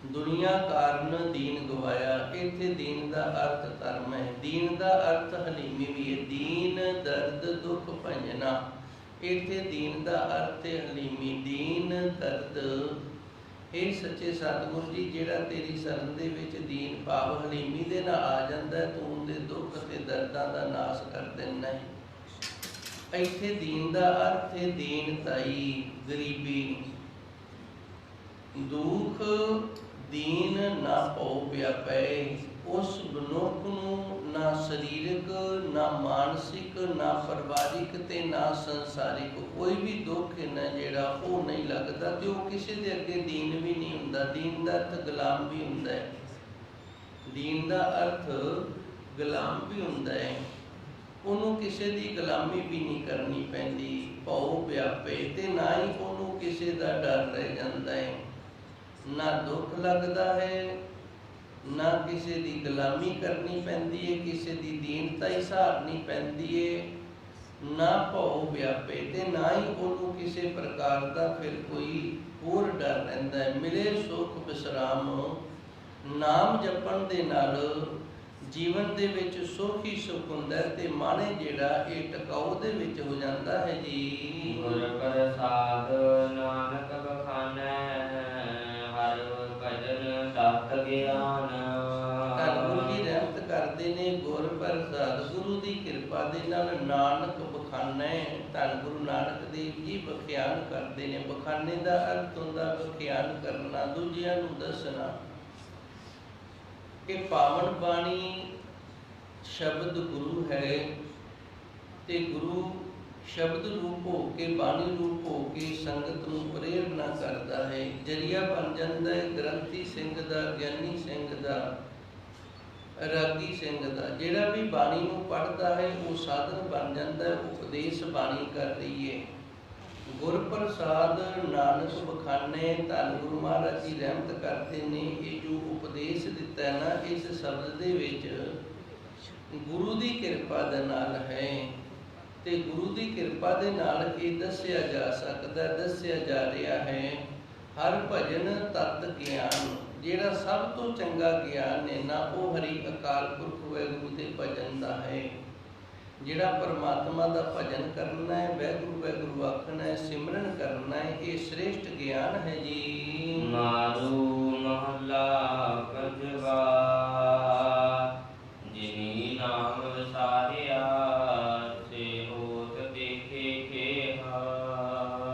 ਦੁਨੀਆ ਕਾਰਨ ਦੀਨ ਗਵਾਇਆ। ਇੱਥੇ ਦੀਨ ਦਾ ਅਰਥ ਧਰਮ ਹੈ। ਦੀਨ ਦਾ ਅਰਥ ਹਲੀਮੀ ਵੀ ਹੈ। ਦੀਨ ਦਰਦ ਦੁੱਖ ਭੰਜਨਾ। ਇੱਥੇ ਦੀਨ ਦਾ ਅਰਥ ਹੈ ਹਲੀਮੀ। ਦੀਨ ਦਰਦ। ਇਹ ਸੱਚੇ ਸਤਿਗੁਰੂ ਜੀ, ਜਿਹੜਾ ਤੇਰੀ ਸ਼ਰਨ ਦੇ ਵਿੱਚ ਦੀਨ ਭਾਵ ਹਲੀਮੀ ਦੇ ਨਾਲ ਆ ਜਾਂਦਾ, ਤੂੰ ਉਹਦੇ ਦੁੱਖ ਤੇ ਦਰਦਾਂ ਦਾ ਨਾਸ਼ ਕਰ ਦਿੰਦਾ ਹੈ। ਇੱਥੇ ਦੀਨ ਦਾ ਅਰਥ ਹੈ ਦੀਨਤਾਈ, ਗਰੀਬੀ। ਦੁੱਖ ਦੀਨ ਨਾ ਭਉ ਵਿਆਪੈ। ਉਸ ਮਨੁੱਖ ਨੂੰ ਨਾ ਸਰੀਰਕ, ਨਾ ਮਾਨਸਿਕ, ਨਾ ਪਰਿਵਾਰਿਕ ਤੇ ਨਾ ਸੰਸਾਰਿਕ ਕੋਈ ਵੀ ਦੁੱਖ ਨਾ ਜਿਹੜਾ ਉਹ ਨਹੀਂ ਲੱਗਦਾ ਤੇ ਉਹ ਕਿਸੇ ਦੇ ਅੱਗੇ ਦੀਨ ਵੀ ਨਹੀਂ ਹੁੰਦਾ। ਦੀਨ ਦਾ ਅਰਥ ਗੁਲਾਮ ਵੀ ਹੁੰਦਾ ਹੈ। ਦੀਨ ਦਾ ਅਰਥ ਗੁਲਾਮ ਵੀ ਹੁੰਦਾ ਹੈ। ਉਹਨੂੰ ਕਿਸੇ ਦੀ ਗੁਲਾਮੀ ਵੀ ਨਹੀਂ ਕਰਨੀ ਪੈਂਦੀ। ਭਉ ਵਿਆਪੇ ਤੇ ਨਾ ਹੀ ਉਹਨੂੰ ਕਿਸੇ ਦਾ ਡਰ ਰਹਿ ਜਾਂਦਾ ਹੈ। ਨਾ ਦੁੱਖ ਲੱਗਦਾ ਹੈ, ਨਾ ਕਿਸੇ ਦੀ ਗੁਲਾਮੀ ਕਰਨੀ ਪੈਂਦੀ ਹੈ, ਕਿਸੇ ਦੀ ਦੀਨਤਾ ਹੀ ਸਹਾਰਨੀ ਪੈਂਦੀ ਹੈ। ਨਾ ਭਉ ਵਿਆਪੇ ਤੇ ਨਾ ਹੀ ਉਹਨੂੰ ਕਿਸੇ ਪ੍ਰਕਾਰ ਦਾ ਫਿਰ ਕੋਈ ਹੋਰ ਡਰ ਰਹਿੰਦਾ ਹੈ। ਮਿਲੇ ਸੁਖ ਵਿਸਰਾਮ। ਨਾਮ ਜਪਣ ਦੇ ਨਾਲ ਜੀਵਨ ਦੇ ਵਿੱਚ ਸੁੱਖ ਹੀ ਸੁੱਖ ਹੁੰਦਾ ਹੈ ਤੇ ਮਨ ਜਿਹੜਾ ਇਹ ਟਿਕਾਊ ਦੇ ਵਿੱਚ ਹੋ ਜਾਂਦਾ ਹੈ ਜੀ। ਗੁਰ ਪ੍ਰਸਾਦ ਨਾਨਕ ਬਖਾਨੈ, ਹਰਿ ਭਜਨ ਤਤ ਗਿਆਨ। ਧੰਨ ਗੁਰੂ ਜੀ ਰਹਿਮਤ ਕਰਦੇ ਨੇ, ਗੁਰ ਪ੍ਰਸਾਦ ਗੁਰੂ ਦੀ ਕਿਰਪਾ ਦੇ ਨਾਲ ਨਾਨਕ ਬਖਾਨੈ। ਧੰਨ ਗੁਰੂ ਨਾਨਕ ਦੇਵ ਜੀ ਬਖਿਆਨ ਕਰਦੇ ਨੇ। ਬਖਾਨੇ ਦਾ ਅਰਥ ਹੁੰਦਾ ਬਖਿਆਨ ਕਰਨਾ, ਦੂਜਿਆਂ ਨੂੰ ਦੱਸਣਾ। ਇਹ ਪਾਵਨ ਬਾਣੀ ਸ਼ਬਦ ਗੁਰੂ ਹੈ ਤੇ ਗੁਰੂ ਸ਼ਬਦ ਰੂਪ ਹੋ ਕੇ, ਬਾਣੀ ਰੂਪ ਹੋ ਕੇ ਸੰਗਤ ਨੂੰ ਪ੍ਰੇਰਨਾ ਕਰਦਾ ਹੈ। ਜਰੀਆ ਬਣ ਜਾਂਦਾ ਹੈ ਗ੍ਰੰਥੀ ਸਿੰਘ ਦਾ, ਗਿਆਨੀ ਸਿੰਘ ਦਾ, ਰਾਗੀ ਸਿੰਘ ਦਾ। ਜਿਹੜਾ ਵੀ ਬਾਣੀ ਨੂੰ ਪੜ੍ਹਦਾ ਹੈ ਉਹ ਸਾਧਨ ਬਣ ਜਾਂਦਾ ਹੈ। ਉਪਦੇਸ਼ ਬਾਣੀ ਕਰ ਰਹੀ ਹੈ। ਗੁਰ ਪ੍ਰਸਾਦ ਨਾਨਕ ਬਖਾਨੇ। ਧੰਨ ਗੁਰੂ ਮਹਾਰਾਜ ਜੀ ਰਹਿਮਤ ਕਰਦੇ ਨੇ। ਇਹ ਜੋ ਉਪਦੇਸ਼ ਦਿੱਤਾ ਨਾ, ਇਸ ਸ਼ਬਦ ਦੇ ਵਿੱਚ ਗੁਰੂ ਦੀ ਕਿਰਪਾ ਦੇ ਨਾਲ ਹੈ ਤੇ ਗੁਰੂ ਦੀ ਕਿਰਪਾ ਦੇ ਨਾਲ ਇਹ ਦੱਸਿਆ ਜਾ ਸਕਦਾ, ਦੱਸਿਆ ਜਾ ਰਿਹਾ ਹੈ। ਹਰ ਭਜਨ ਤਤ ਗਿਆਨ। ਜਿਹੜਾ ਸਭ ਤੋਂ ਚੰਗਾ ਗਿਆਨ ਹੈ ਨਾ, ਉਹ ਹਰੀ ਅਕਾਲ ਪੁਰਖ ਵਾਹਿਗੁਰੂ ਦੇ ਭਜਨ ਦਾ ਹੈ। ਜਿਹੜਾ ਪਰਮਾਤਮਾ ਦਾ ਭਜਨ ਕਰਨਾ ਹੈ, ਵਾਹਿਗੁਰੂ ਵਾਹਿਗੁਰੂ ਆਖਣਾ ਹੈ, ਸਿਮਰਨ ਕਰਨਾ ਹੈ, ਇਹ ਸ੍ਰੇਸ਼ਟ ਗਿਆਨ ਹੈ ਜੀ। ਮਾਰੂ ਮਹੱਲਾ ਪੰਜਵਾ, ਜਿਨੀ ਨਾਮ ਵਿਸਾਰਿਆ ਸੇ ਹੋਤ ਦੇਖੇ ਕੇਹਾ।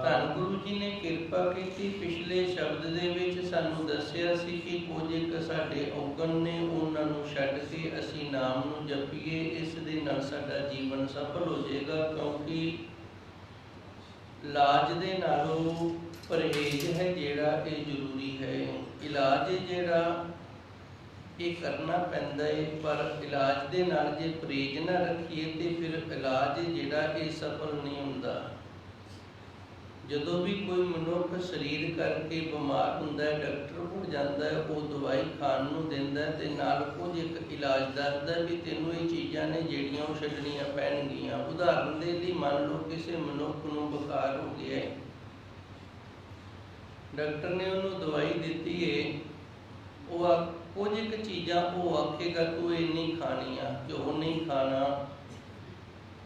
ਧੰਨ ਗੁਰੂ ਜੀ ਨੇ ਕਿਰਪਾ ਕੀਤੀ। ਪਿਛਲੇ ਸ਼ਬਦ ਦੇ ਵਿੱਚ ਸਾਨੂੰ ਦੱਸਿਆ ਸੀ ਕਿ ਕੁਝ ਇੱਕ ਸਾਡੇ ਔਗਣ ਨੇ, ਉਹਨਾਂ ਨੂੰ ਛੱਡ ਕੇ ਅਸੀਂ ਨਾਮ ਨੂੰ ਜਪੀਏ। ਇਸ ਦੇ ਨਾਲ ਸਾਡਾ ਜੀਵਨ ਸਫਲ ਹੋ ਜਾਏਗਾ, ਕਿਉਂਕਿ ਇਲਾਜ ਦੇ ਨਾਲੋਂ ਪਰਹੇਜ਼ ਹੈ ਜਿਹੜਾ ਇਹ ਜ਼ਰੂਰੀ ਹੈ। ਇਲਾਜ ਜਿਹੜਾ ਇਹ ਕਰਨਾ ਪੈਂਦਾ ਹੈ, ਪਰ ਇਲਾਜ ਦੇ ਨਾਲ ਜੇ ਪਰਹੇਜ਼ ਨਾ ਰੱਖੀਏ ਤੇ ਫਿਰ ਇਲਾਜ ਜਿਹੜਾ ਇਹ ਸਫਲ ਨਹੀਂ ਹੁੰਦਾ। ਜਦੋਂ ਵੀ ਕੋਈ ਮਨੁੱਖ ਸਰੀਰ ਕਰਕੇ ਬਿਮਾਰ ਹੁੰਦਾ ਹੈ, ਡਾਕਟਰ ਕੋਲ ਜਾਂਦਾ ਹੈ, ਉਹ ਦਵਾਈ ਖਾਣ ਨੂੰ ਦਿੰਦਾ ਹੈ ਤੇ ਨਾਲ ਕੁਝ ਇੱਕ ਇਲਾਜ ਦੱਸਦਾ ਵੀ ਤੈਨੂੰ ਇਹ ਚੀਜ਼ਾਂ ਨੇ ਜਿਹੜੀਆਂ ਉਹ ਛੱਡਣੀਆਂ ਪੈਣਗੀਆਂ। ਉਦਾਹਰਨ ਦੇ ਲਈ ਮੰਨ ਲਓ ਕਿਸੇ ਮਨੁੱਖ ਨੂੰ ਬੁਖਾਰ ਹੋ ਗਿਆ ਹੈ, ਡਾਕਟਰ ਨੇ ਉਹਨੂੰ ਦਵਾਈ ਦਿੱਤੀ ਹੈ, ਉਹ ਕੁਝ ਇੱਕ ਚੀਜ਼ਾਂ ਉਹ ਆਖੇਗਾ ਤੂੰ ਇਹ ਨਹੀਂ ਖਾਣੀਆਂ, ਘਿਓ ਨਹੀਂ ਖਾਣਾ,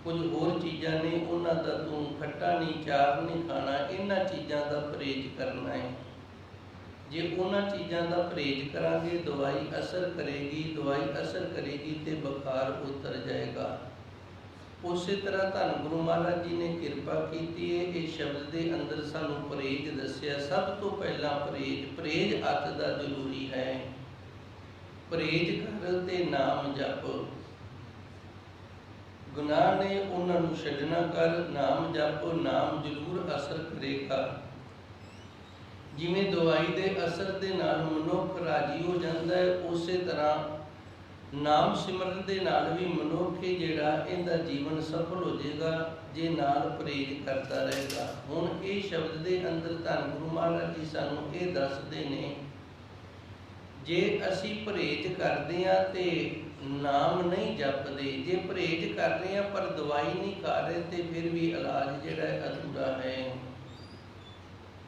ਕੁਝ ਹੋਰ ਚੀਜ਼ਾਂ ਨੇ ਉਹਨਾਂ ਦਾ ਤੂੰ ਖੱਟਾ ਨਹੀਂ, ਚਾਰ ਨਹੀਂ ਖਾਣਾ, ਇਹਨਾਂ ਚੀਜ਼ਾਂ ਦਾ ਪਰਹੇਜ਼ ਕਰਨਾ ਹੈ। ਜੇ ਉਹਨਾਂ ਚੀਜ਼ਾਂ ਦਾ ਪਰਹੇਜ਼ ਕਰਾਂਗੇ ਦਵਾਈ ਅਸਰ ਕਰੇਗੀ, ਦਵਾਈ ਅਸਰ ਕਰੇਗੀ ਤੇ ਬੁਖਾਰ ਉਤਰ ਜਾਏਗਾ। ਉਸੇ ਤਰ੍ਹਾਂ ਧੰਨ ਗੁਰੂ ਮਹਾਰਾਜ ਜੀ ਨੇ ਕਿਰਪਾ ਕੀਤੀ ਹੈ। ਇਹ ਸ਼ਬਦ ਦੇ ਅੰਦਰ ਸਾਨੂੰ ਪਰਹੇਜ਼ ਦੱਸਿਆ। ਸਭ ਤੋਂ ਪਹਿਲਾਂ ਪਰਹੇਜ਼ ਅੱਤ ਦਾ ਜ਼ਰੂਰੀ ਹੈ। ਪਰਹੇਜ਼ ਕਰ ਤੇ ਨਾਮ ਜਪ। ਗੁਨਾਹ ਨੇ ਉਹਨਾਂ ਨੂੰ ਛੱਡਣਾ ਕਰ, ਨਾਮ ਜਪ, ਨਾਮ ਜ਼ਰੂਰ ਅਸਰ ਕਰੇਗਾ। ਜਿਵੇਂ ਦਵਾਈ ਦੇ ਅਸਰ ਦੇ ਨਾਲ ਮਨੁੱਖ ਰਾਜੀ ਹੋ ਜਾਂਦਾ ਹੈ, ਉਸੇ ਤਰ੍ਹਾਂ ਨਾਮ ਸਿਮਰਨ ਦੇ ਨਾਲ ਵੀ ਮਨੁੱਖ ਜਿਹੜਾ ਇਹਦਾ ਜੀਵਨ ਸਫਲ ਹੋ ਜਾਏਗਾ ਜੇ ਨਾਲ ਪਰਹੇਜ਼ ਕਰਦਾ ਰਹੇਗਾ। ਹੁਣ ਇਹ ਸ਼ਬਦ ਦੇ ਅੰਦਰ ਧੰਨ ਗੁਰੂ ਮਹਾਰਾਜ ਜੀ ਸਾਨੂੰ ਇਹ ਦੱਸਦੇ ਨੇ, ਜੇ ਅਸੀਂ ਪਰਹੇਜ਼ ਕਰਦੇ ਹਾਂ ਤੇ ਨਾਮ ਨਹੀਂ ਜਪਦੇ, ਜੇ ਪਰਹੇਜ਼ ਕਰ ਰਹੇ ਹਾਂ ਪਰ ਦਵਾਈ ਨਹੀਂ ਖਾ ਰਹੇ ਤੇ ਫਿਰ ਵੀ ਇਲਾਜ ਜਿਹੜਾ ਅਧੂਰਾ ਹੈ।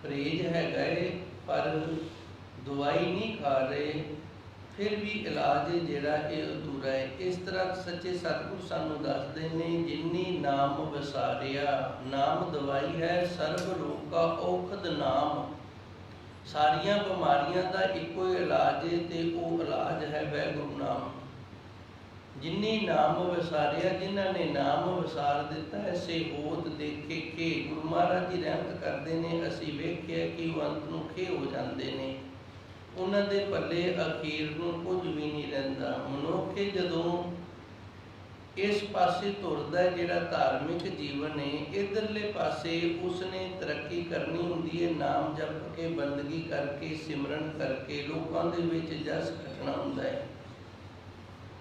ਪਰਹੇਜ਼ ਹੈਗਾ ਹੈ ਪਰ ਦਵਾਈ ਨਹੀਂ ਖਾ ਰਹੇ, ਫਿਰ ਵੀ ਇਲਾਜ ਜਿਹੜਾ ਇਹ ਅਧੂਰਾ ਹੈ। ਇਸ ਤਰ੍ਹਾਂ ਸੱਚੇ ਸਤਿਗੁਰ ਸਾਨੂੰ ਦੱਸਦੇ ਨੇ, ਜਿਨੀ ਨਾਮ ਵਿਸਾਰਿਆ। ਨਾਮ ਦਵਾਈ ਹੈ, ਸਰਬ ਰੋਗਾ ਔਖਦ ਨਾਮ। ਸਾਰੀਆਂ ਬਿਮਾਰੀਆਂ ਦਾ ਇੱਕੋ ਹੀ ਇਲਾਜ ਹੈ ਤੇ ਉਹ ਇਲਾਜ ਹੈ ਵਾਹਿਗੁਰੂ ਨਾਮ। ਜਿਨੀ ਨਾਮ ਵਿਸਾਰਿਆ, ਜਿਨ੍ਹਾਂ ਨੇ ਨਾਮ ਵਿਸਾਰ ਦਿੱਤਾ ਐਸੇ ਹੋਤ ਦੇਖੇ ਕਿ। ਗੁਰੂ ਮਹਾਰਾਜ ਜੀ ਰਹਿਮਤ ਕਰਦੇ ਨੇ, ਅਸੀਂ ਵੇਖਿਆ ਕਿ ਉਹ ਅੰਤ ਨੂੰ ਖੇ ਹੋ ਜਾਂਦੇ ਨੇ, ਉਹਨਾਂ ਦੇ ਪੱਲੇ ਅਖੀਰ ਨੂੰ ਕੁਝ ਵੀ ਨਹੀਂ ਰਹਿੰਦਾ। ਮਨੁੱਖ ਜਦੋਂ ਇਸ ਪਾਸੇ ਤੁਰਦਾ ਹੈ, ਜਿਹੜਾ ਧਾਰਮਿਕ ਜੀਵਨ ਹੈ, ਇਧਰਲੇ ਪਾਸੇ ਉਸਨੇ ਤਰੱਕੀ ਕਰਨੀ ਹੁੰਦੀ ਹੈ, ਨਾਮ ਜਪ ਕੇ, ਬੰਦਗੀ ਕਰਕੇ, ਸਿਮਰਨ ਕਰਕੇ, ਲੋਕਾਂ ਦੇ ਵਿੱਚ ਜਸ ਕੱਟਣਾ ਹੁੰਦਾ ਹੈ।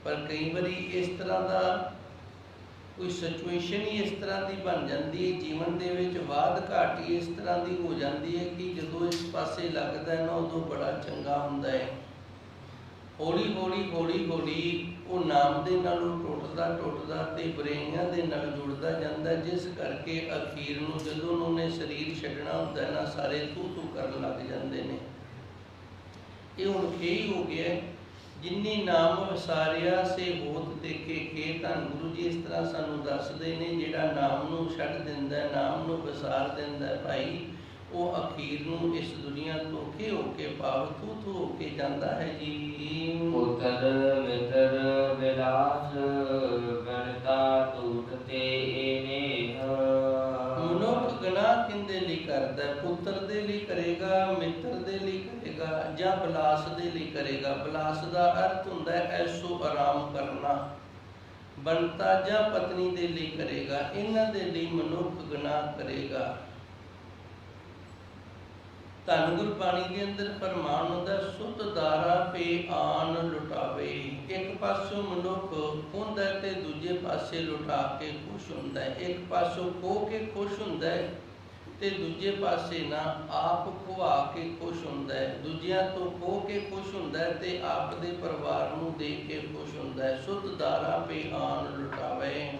ਪਰ ਕਈ ਵਾਰੀ ਇਸ ਤਰ੍ਹਾਂ ਦਾ ਕੋਈ ਸਿਚੁਏਸ਼ਨ ਹੀ ਇਸ ਤਰ੍ਹਾਂ ਦੀ ਬਣ ਜਾਂਦੀ ਹੈ, ਜੀਵਨ ਦੇ ਵਿੱਚ ਵਾਧ ਘਾਟ ਹੀ ਇਸ ਤਰ੍ਹਾਂ ਦੀ ਹੋ ਜਾਂਦੀ ਹੈ ਕਿ ਜਦੋਂ ਇਸ ਪਾਸੇ ਲੱਗਦਾ ਨਾ ਉਦੋਂ ਬੜਾ ਚੰਗਾ ਹੁੰਦਾ ਹੈ। ਹੌਲੀ ਹੌਲੀ ਉਹ ਨਾਮ ਦੇ ਨਾਲੋਂ ਟੁੱਟਦਾ ਤੇ ਬੁਰਾਈਆਂ ਦੇ ਨਾਲ ਜੁੜਦਾ ਜਾਂਦਾ, ਜਿਸ ਕਰਕੇ ਅਖੀਰ ਨੂੰ ਜਦੋਂ ਉਹਨੇ ਸਰੀਰ ਛੱਡਣਾ ਹੁੰਦਾ ਨਾ, ਸਾਰੇ ਤੂੰ ਕਰਨ ਲੱਗ ਜਾਂਦੇ ਨੇ। ਇਹ ਹੁਣ ਖੇ ਹੋ ਗਿਆ। ਜਿਨੀ ਨਾਮ ਵਿਸਾਰਿਆ ਸੇ ਹੋਤ ਦੇਖੇ ਕੇ। ਧੰਨ ਗੁਰੂ ਜੀ ਇਸ ਤਰ੍ਹਾਂ ਸਾਨੂੰ ਦੱਸਦੇ ਨੇ, ਜਿਹੜਾ ਨਾਮ ਨੂੰ ਛੱਡ ਦਿੰਦਾ, ਨਾਮ ਨੂੰ ਵਿਸਾਰ ਦਿੰਦਾ ਭਾਈ, ਉਹ ਅਖੀਰ ਨੂੰ ਇਸ ਦੁਨੀਆ ਤੋਂ ਖੇ ਹੋ ਕੇ ਪਾਵ ਤੂਤ ਹੋ ਕੇ ਜਾਂਦਾ ਹੈ ਜੀ। ਪੁੱਤਰ ਮਿੱਤਰ ਵਿਲਾਸ ਗਣਤਾ ਟੂਟ ਤੇ ਨੇਹ। ਮਨੁੱਖ ਗੁਨਾਹ ਕਿੰਦੇ ਲਈ ਕਰਦਾ? ਪੁੱਤਰ ਦੇ ਲਈ ਕਰੇਗਾ, ਮਿੱਤਰ ਦੇ ਲਈ ਕਰੇਗਾ, ਜਾਂ ਬਿਲਾਸ ਦੇ ਲਈ ਕਰੇਗਾ। ਬਿਲਾਸ ਦਾ ਅਰਥ ਹੁੰਦਾ ਹੈ ਐਸੋ ਆਰਾਮ ਕਰਨਾ। ਬੰਤਾ ਜਾਂ ਪਤਨੀ ਦੇ ਲਈ ਕਰੇਗਾ, ਇਹਨਾਂ ਦੇ ਲਈ ਮਨੁੱਖ ਗੁਨਾਹ ਕਰੇਗਾ। ਧੰਨ ਗੁਰਬਾਣੀ ਦੇ ਅੰਦਰ ਫਰਮਾਨ ਹੁੰਦਾ, ਸੁਤ ਦਾਰਾ ਪੇ ਆਨ ਲੁਟਾਵੇ। ਇੱਕ ਪਾਸੋਂ ਮਨੁੱਖ ਹੁੰਦਾ ਤੇ ਦੂਜੇ ਪਾਸੇ ਲੁਟਾ ਕੇ ਖੁਸ਼ ਹੁੰਦਾ ਹੈ। ਇੱਕ ਪਾਸੋਂ ਖੋ ਕੇ ਖੁਸ਼ ਹੁੰਦਾ ਹੈ ਤੇ ਦੂਜੇ ਪਾਸੇ ਨਾ ਆਪ ਖੁਆ ਕੇ ਖੁਸ਼ ਹੁੰਦਾ ਹੈ। ਦੂਜਿਆਂ ਤੋਂ ਖੋ ਕੇ ਖੁਸ਼ ਹੁੰਦਾ ਹੈ ਤੇ ਆਪ ਦੇ ਪਰਿਵਾਰ ਨੂੰ ਦੇ ਕੇ ਖੁਸ਼ ਹੁੰਦਾ ਹੈ। ਸੁਤ ਦਾਰਾ ਪੇ ਆਨ ਲੁਟਾਵੇ।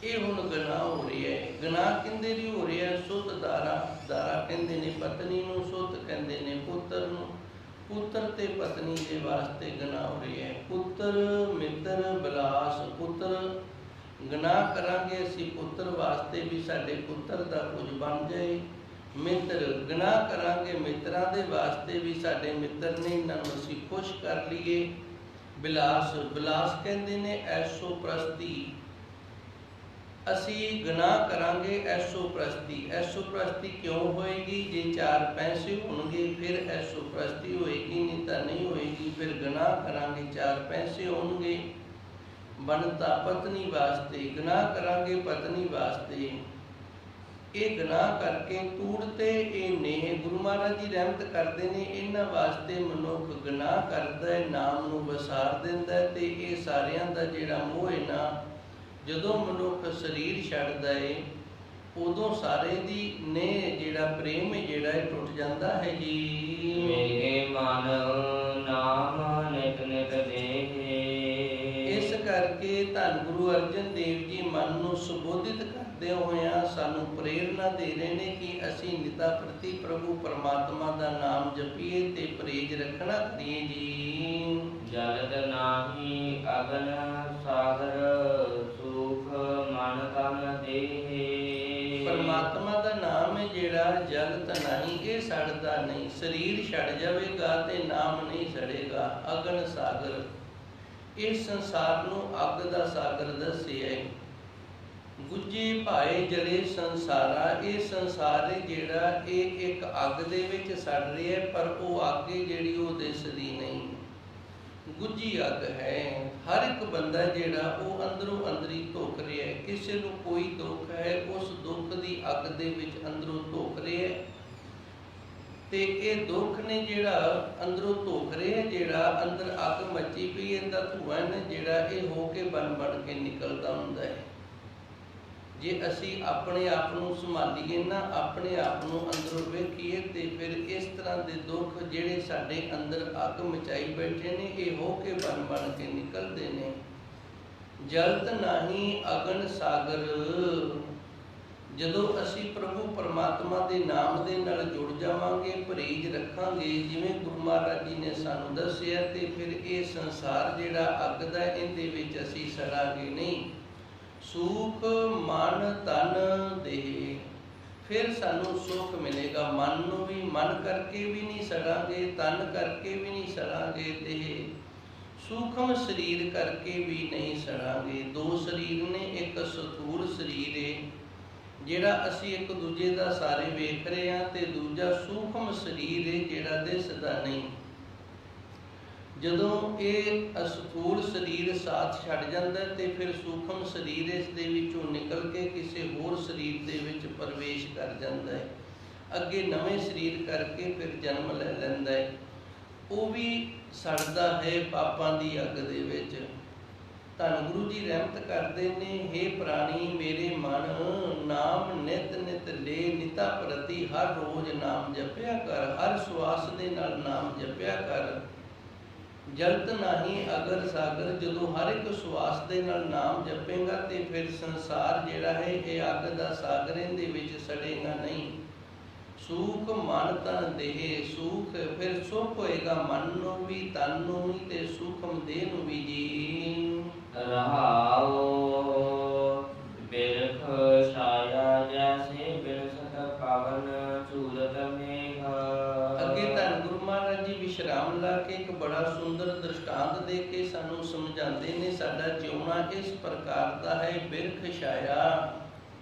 ਇਹ ਹੁਣ ਗੁਨਾਹ ਹੋ ਰਿਹਾ ਹੈ। ਗੁਨਾਹ ਕਿੰਦੇ ਲਈ ਹੋ ਰਿਹਾ? ਸੁਤ ਦਾਰਾ। ਦਾਰਾ ਕਹਿੰਦੇ ਨੇ ਪਤਨੀ ਨੂੰ, ਸੁਤ ਕਹਿੰਦੇ ਨੇ ਪੁੱਤਰ ਨੂੰ। ਪੁੱਤਰ ਤੇ ਪਤਨੀ ਦੇ ਵਾਸਤੇ ਗੁਨਾਹ ਹੋ ਰਿਹਾ ਹੈ। ਪੁੱਤਰ ਮਿੱਤਰ ਬਿਲਾਸ। ਪੁੱਤਰ ਗੁਨਾਹ ਕਰਾਂਗੇ ਅਸੀਂ ਪੁੱਤਰ ਵਾਸਤੇ ਵੀ ਸਾਡੇ ਪੁੱਤਰ ਦਾ ਕੁਝ ਬਣ ਜਾਏ। ਮਿੱਤਰ ਗੁਨਾਹ ਕਰਾਂਗੇ ਮਿੱਤਰਾਂ ਦੇ ਵਾਸਤੇ ਵੀ ਸਾਡੇ ਮਿੱਤਰ ਨੇ, ਇਹਨਾਂ ਨੂੰ ਅਸੀਂ ਖੁਸ਼ ਕਰ ਲਈਏ। ਬਿਲਾਸ। ਬਿਲਾਸ ਕਹਿੰਦੇ ਨੇ ਐਸੋ ਪ੍ਰਸਤੀ। ਅਸੀਂ ਗੁਨਾਹ ਕਰਾਂਗੇ ਐਸੋ ਪ੍ਰਸਤੀ। ਐਸੋ ਪ੍ਰਸਤੀ ਕਿਉਂ ਹੋਏਗੀ? ਜੇ ਚਾਰ ਪੈਸੇ ਹੋਣਗੇ ਫਿਰ ਐਸੋ ਪ੍ਰਸਤੀ ਹੋਏਗੀ, ਨਹੀਂ ਤਾਂ ਨਹੀਂ ਹੋਏਗੀ। ਫਿਰ ਗੁਨਾਹ ਕਰਾਂਗੇ ਚਾਰ ਪੈਸੇ ਹੋਣਗੇ। ਬਣਤਾ ਪਤਨੀ ਵਾਸਤੇ। ਗੁਨਾਹ ਕਰਾਂਗੇ ਪਤਨੀ ਵਾਸਤੇ। ਇਹ ਗੁਨਾਹ ਕਰਕੇ ਤੂੜਤੇ ਇਹ ਨੇਹ। ਗੁਰੂ ਮਹਾਰਾਜ ਜੀ ਰਹਿਮਤ ਕਰਦੇ ਨੇ, ਇਹਨਾਂ ਵਾਸਤੇ ਮਨੁੱਖ ਗੁਨਾਹ ਕਰਦਾ ਹੈ, ਨਾਮ ਨੂੰ ਵਿਸਾਰ ਦਿੰਦਾ ਹੈ। ਤੇ ਇਹ ਸਾਰਿਆਂ ਦਾ ਜਿਹੜਾ ਮੋਹ ਹੈ ਨਾ, ਜਦੋਂ ਮਨੁੱਖ ਸਰੀਰ ਛੱਡਦਾ ਹੈ ਉਦੋਂ ਸਾਰੇ ਦੀ ਨੇ ਜਿਹੜਾ ਪ੍ਰੇਮ ਜਿਹੜਾ ਹੈ ਟੁੱਟ ਜਾਂਦਾ ਹੈ ਜੀ। ਮੇਰੇ ਮਨ ਨਾਮ ਨਿਤ ਨਿਤ ਦੇਹੇ। ਇਸ ਕਰਕੇ ਧੰਨ ਗੁਰੂ ਅਰਜਨ ਦੇਵ ਜੀ ਮਨ ਨੂੰ ਸੁਬੋਧਿਤ ਕਰਦੇ ਹੋਇਆਂ ਸਾਨੂੰ ਪ੍ਰੇਰਨਾ ਦੇ ਰਹੇ ਨੇ ਕਿ ਅਸੀਂ ਨਿਤਾ ਪ੍ਰਤੀ ਪ੍ਰਭੂ ਪਰਮਾਤਮਾ ਦਾ ਨਾਮ ਜਪੀਏ ਤੇ ਪਰਹੇਜ਼ ਰੱਖਣਾ ਕਰੀਏ ਜੀ। ਜਲਦ ਨਾਹੀ ਅਗਨ ਸਾਗਰ ਸੁਖ ਮਨ ਤਨ ਦੇਹੇ। ਪਰਮਾਤਮਾ ਦਾ ਨਾਮ ਹੈ ਜਿਹੜਾ ਜਲ ਤਾਂ ਨਹੀਂ, ਇਹ ਸੜਦਾ ਨਹੀਂ। ਸਰੀਰ ਛੱਡ ਜਾਵੇਗਾ ਤੇ ਨਾਮ ਨਹੀਂ ਸੜੇਗਾ। ਅਗਨ ਸਾਗਰ, ਇਸ ਸੰਸਾਰ ਨੂੰ ਅੱਗ ਦਾ ਸਾਗਰ ਦੱਸਿਆ ਹੈ। ਗੁੱਜੇ ਭਾਏ ਜਲੇ ਸੰਸਾਰਾ। ਇਹ ਸੰਸਾਰ ਹੈ ਜਿਹੜਾ ਇਹ ਇੱਕ ਅੱਗ ਦੇ ਵਿੱਚ ਸੜ ਰਿਹਾ ਹੈ, ਪਰ ਉਹ ਅੱਗ ਜਿਹੜੀ ਉਹ ਦਿਸਦੀ ਨਹੀਂ। ਗੁੱਜੀ ਅੱਗ ਹੈ। ਹਰ ਇੱਕ ਬੰਦਾ ਜਿਹੜਾ ਉਹ ਅੰਦਰੋਂ ਅੰਦਰੀ ਧੁੱਖ ਰਿਹਾ ਹੈ। ਕਿਸੇ ਨੂੰ ਕੋਈ ਦੁੱਖ ਹੈ, ਉਸ ਦੁੱਖ ਦੀ ਅੱਗ ਦੇ ਵਿੱਚ ਅੰਦਰੋਂ ਧੁੱਖ ਰਿਹਾ ਹੈ। ਤੇ ਇਹ ਦੁੱਖ ਨੇ ਜਿਹੜਾ ਅੰਦਰੋਂ ਧੁੱਖ ਰਿਹਾ, ਜਿਹੜਾ ਅੰਦਰ ਅੱਗ ਮੱਚੀ ਪਈ, ਇਹਦਾ ਧੂਆਂ ਨੇ ਜਿਹੜਾ ਇਹ ਹੋ ਕੇ ਬਣ ਕੇ ਨਿਕਲਦਾ ਹੁੰਦਾ ਹੈ। ਜੇ ਅਸੀਂ ਆਪਣੇ ਆਪ ਨੂੰ ਸੰਭਾਲੀਏ ਨਾ, ਆਪਣੇ ਆਪ ਨੂੰ ਅੰਦਰੋਂ ਵੇਖੀਏ, ਤੇ ਫਿਰ ਇਸ ਤਰ੍ਹਾਂ ਦੇ ਦੁੱਖ ਜਿਹੜੇ ਸਾਡੇ ਅੰਦਰ ਅੱਗ ਮਚਾਈ ਬੈਠੇ ਨੇ, ਇਹ ਹੋ ਕੇ ਬਣ ਕੇ ਨਿਕਲਦੇ ਨੇ। ਜਲਤ ਨਹੀਂ ਅਗਨ ਸਾਗਰ। ਜਦੋਂ ਅਸੀਂ ਪ੍ਰਭੂ ਪਰਮਾਤਮਾ ਦੇ ਨਾਮ ਦੇ ਨਾਲ ਜੁੜ ਜਾਵਾਂਗੇ, ਪਰਹੇਜ਼ ਰੱਖਾਂਗੇ ਜਿਵੇਂ ਗੁਰੂ ਮਹਾਰਾਜ ਜੀ ਨੇ ਸਾਨੂੰ ਦੱਸਿਆ, ਤੇ ਫਿਰ ਇਹ ਸੰਸਾਰ ਜਿਹੜਾ ਅੱਗ ਦਾ, ਇਹਦੇ ਵਿੱਚ ਅਸੀਂ ਸੜਾਂਗੇ ਨਹੀਂ। ਸੁਖ ਮਨ ਤਨ ਦੇਹ। ਫਿਰ ਸਾਨੂੰ ਸੁਖ ਮਿਲੇਗਾ। ਮਨ ਨੂੰ ਵੀ, ਮਨ ਕਰਕੇ ਵੀ ਨਹੀਂ ਸੜਾਂਗੇ, ਤਨ ਕਰਕੇ ਵੀ ਨਹੀਂ ਸੜਾਂਗੇ, ਦੇਹ ਸੂਖਮ ਸਰੀਰ ਕਰਕੇ ਵੀ ਨਹੀਂ ਸੜਾਂਗੇ। ਦੋ ਸਰੀਰ ਨੇ, ਇੱਕ ਸਥੂਲ ਸਰੀਰ ਹੈ ਜਿਹੜਾ ਅਸੀਂ ਇੱਕ ਦੂਜੇ ਦਾ ਸਾਰੇ ਵੇਖ ਰਹੇ ਹਾਂ, ਤੇ ਦੂਜਾ ਸੂਖਮ ਸਰੀਰ ਹੈ ਜਿਹੜਾ ਦਿਸਦਾ ਨਹੀਂ। ਜਦੋਂ ਇਹ ਅਸਥੂਲ ਸਰੀਰ ਸਾਥ ਛੱਡ ਜਾਂਦਾ ਤੇ ਫਿਰ ਸੂਖਮ ਸਰੀਰ ਇਸ ਦੇ ਵਿੱਚੋਂ ਨਿਕਲ ਕੇ ਕਿਸੇ ਹੋਰ ਸਰੀਰ ਦੇ ਵਿੱਚ ਪ੍ਰਵੇਸ਼ ਕਰ ਜਾਂਦਾ ਹੈ। ਅੱਗੇ ਨਵੇਂ ਸਰੀਰ ਕਰਕੇ ਫਿਰ ਜਨਮ ਲੈ ਲੈਂਦਾ ਹੈ। ਉਹ ਵੀ ਸੜਦਾ ਹੈ ਪਾਪਾਂ ਦੀ ਅੱਗ ਦੇ ਵਿੱਚ। ਧੰਨ ਗੁਰੂ ਜੀ ਰਹਿਮਤ ਕਰਦੇ ਨੇ, ਹੇ ਪ੍ਰਾਣੀ ਮੇਰੇ ਮਨ ਨਾਮ ਨਿਤ ਨਿਤ ਲੈ। ਨਿਤਾ ਪ੍ਰਤੀ ਹਰ ਰੋਜ਼ ਨਾਮ ਜਪਿਆ ਕਰ, ਹਰ ਸਵਾਸ ਦੇ ਨਾਲ ਨਾਮ ਜਪਿਆ ਕਰ। ਜਲਤ ਨਹੀਂ ਅਗਰ ਸਾਗਰ। ਜਦੋਂ ਹਰ ਇੱਕ ਸਵਾਸ ਦੇ ਨਾਲ ਨਾਮ ਜਪੇਗਾ ਤੇ ਫਿਰ ਸੰਸਾਰ ਜਿਹੜਾ ਹੈ ਇਹ ਅੱਗ ਦਾ ਸਾਗਰ, ਇਹਦੇ ਵਿੱਚ ਸੜੇਗਾ ਨਹੀਂ। ਸੂਖ ਮਨ ਤਨ ਦੇਹ ਸੂਖ, ਫਿਰ ਸੁਖ ਹੋਏਗਾ ਮਨ ਨੂੰ ਵੀ, ਤਨ ਨੂੰ ਵੀ ਤੇ ਸੂਖਮ ਦੇਹ ਨੂੰ ਵੀ ਜੀ। ਰਹਾਉ ਬਿਰਖ ਛਾਇਆ ਜੈਸੇ ਬਿਨਸਤ ਪਵਨ ਝੂਲਤ ਮੇਘ। ਅੱਗੇ ਧੰਨ ਗੁਰੂ ਮਹਾਰਾਜ ਜੀ ਵਿਸ਼ਰਾਮ ਲਾ ਕੇ ਇੱਕ ਬੜਾ ਸੁੰਦਰ ਦ੍ਰਿਸ਼ਟਾਂਤ ਦੇ ਕੇ ਸਾਨੂੰ ਸਮਝਾਉਂਦੇ ਨੇ, ਸਾਡਾ ਜਿਉਣਾ ਇਸ ਪ੍ਰਕਾਰ ਦਾ ਹੈ। ਬਿਰਖ ਛਾਇਆ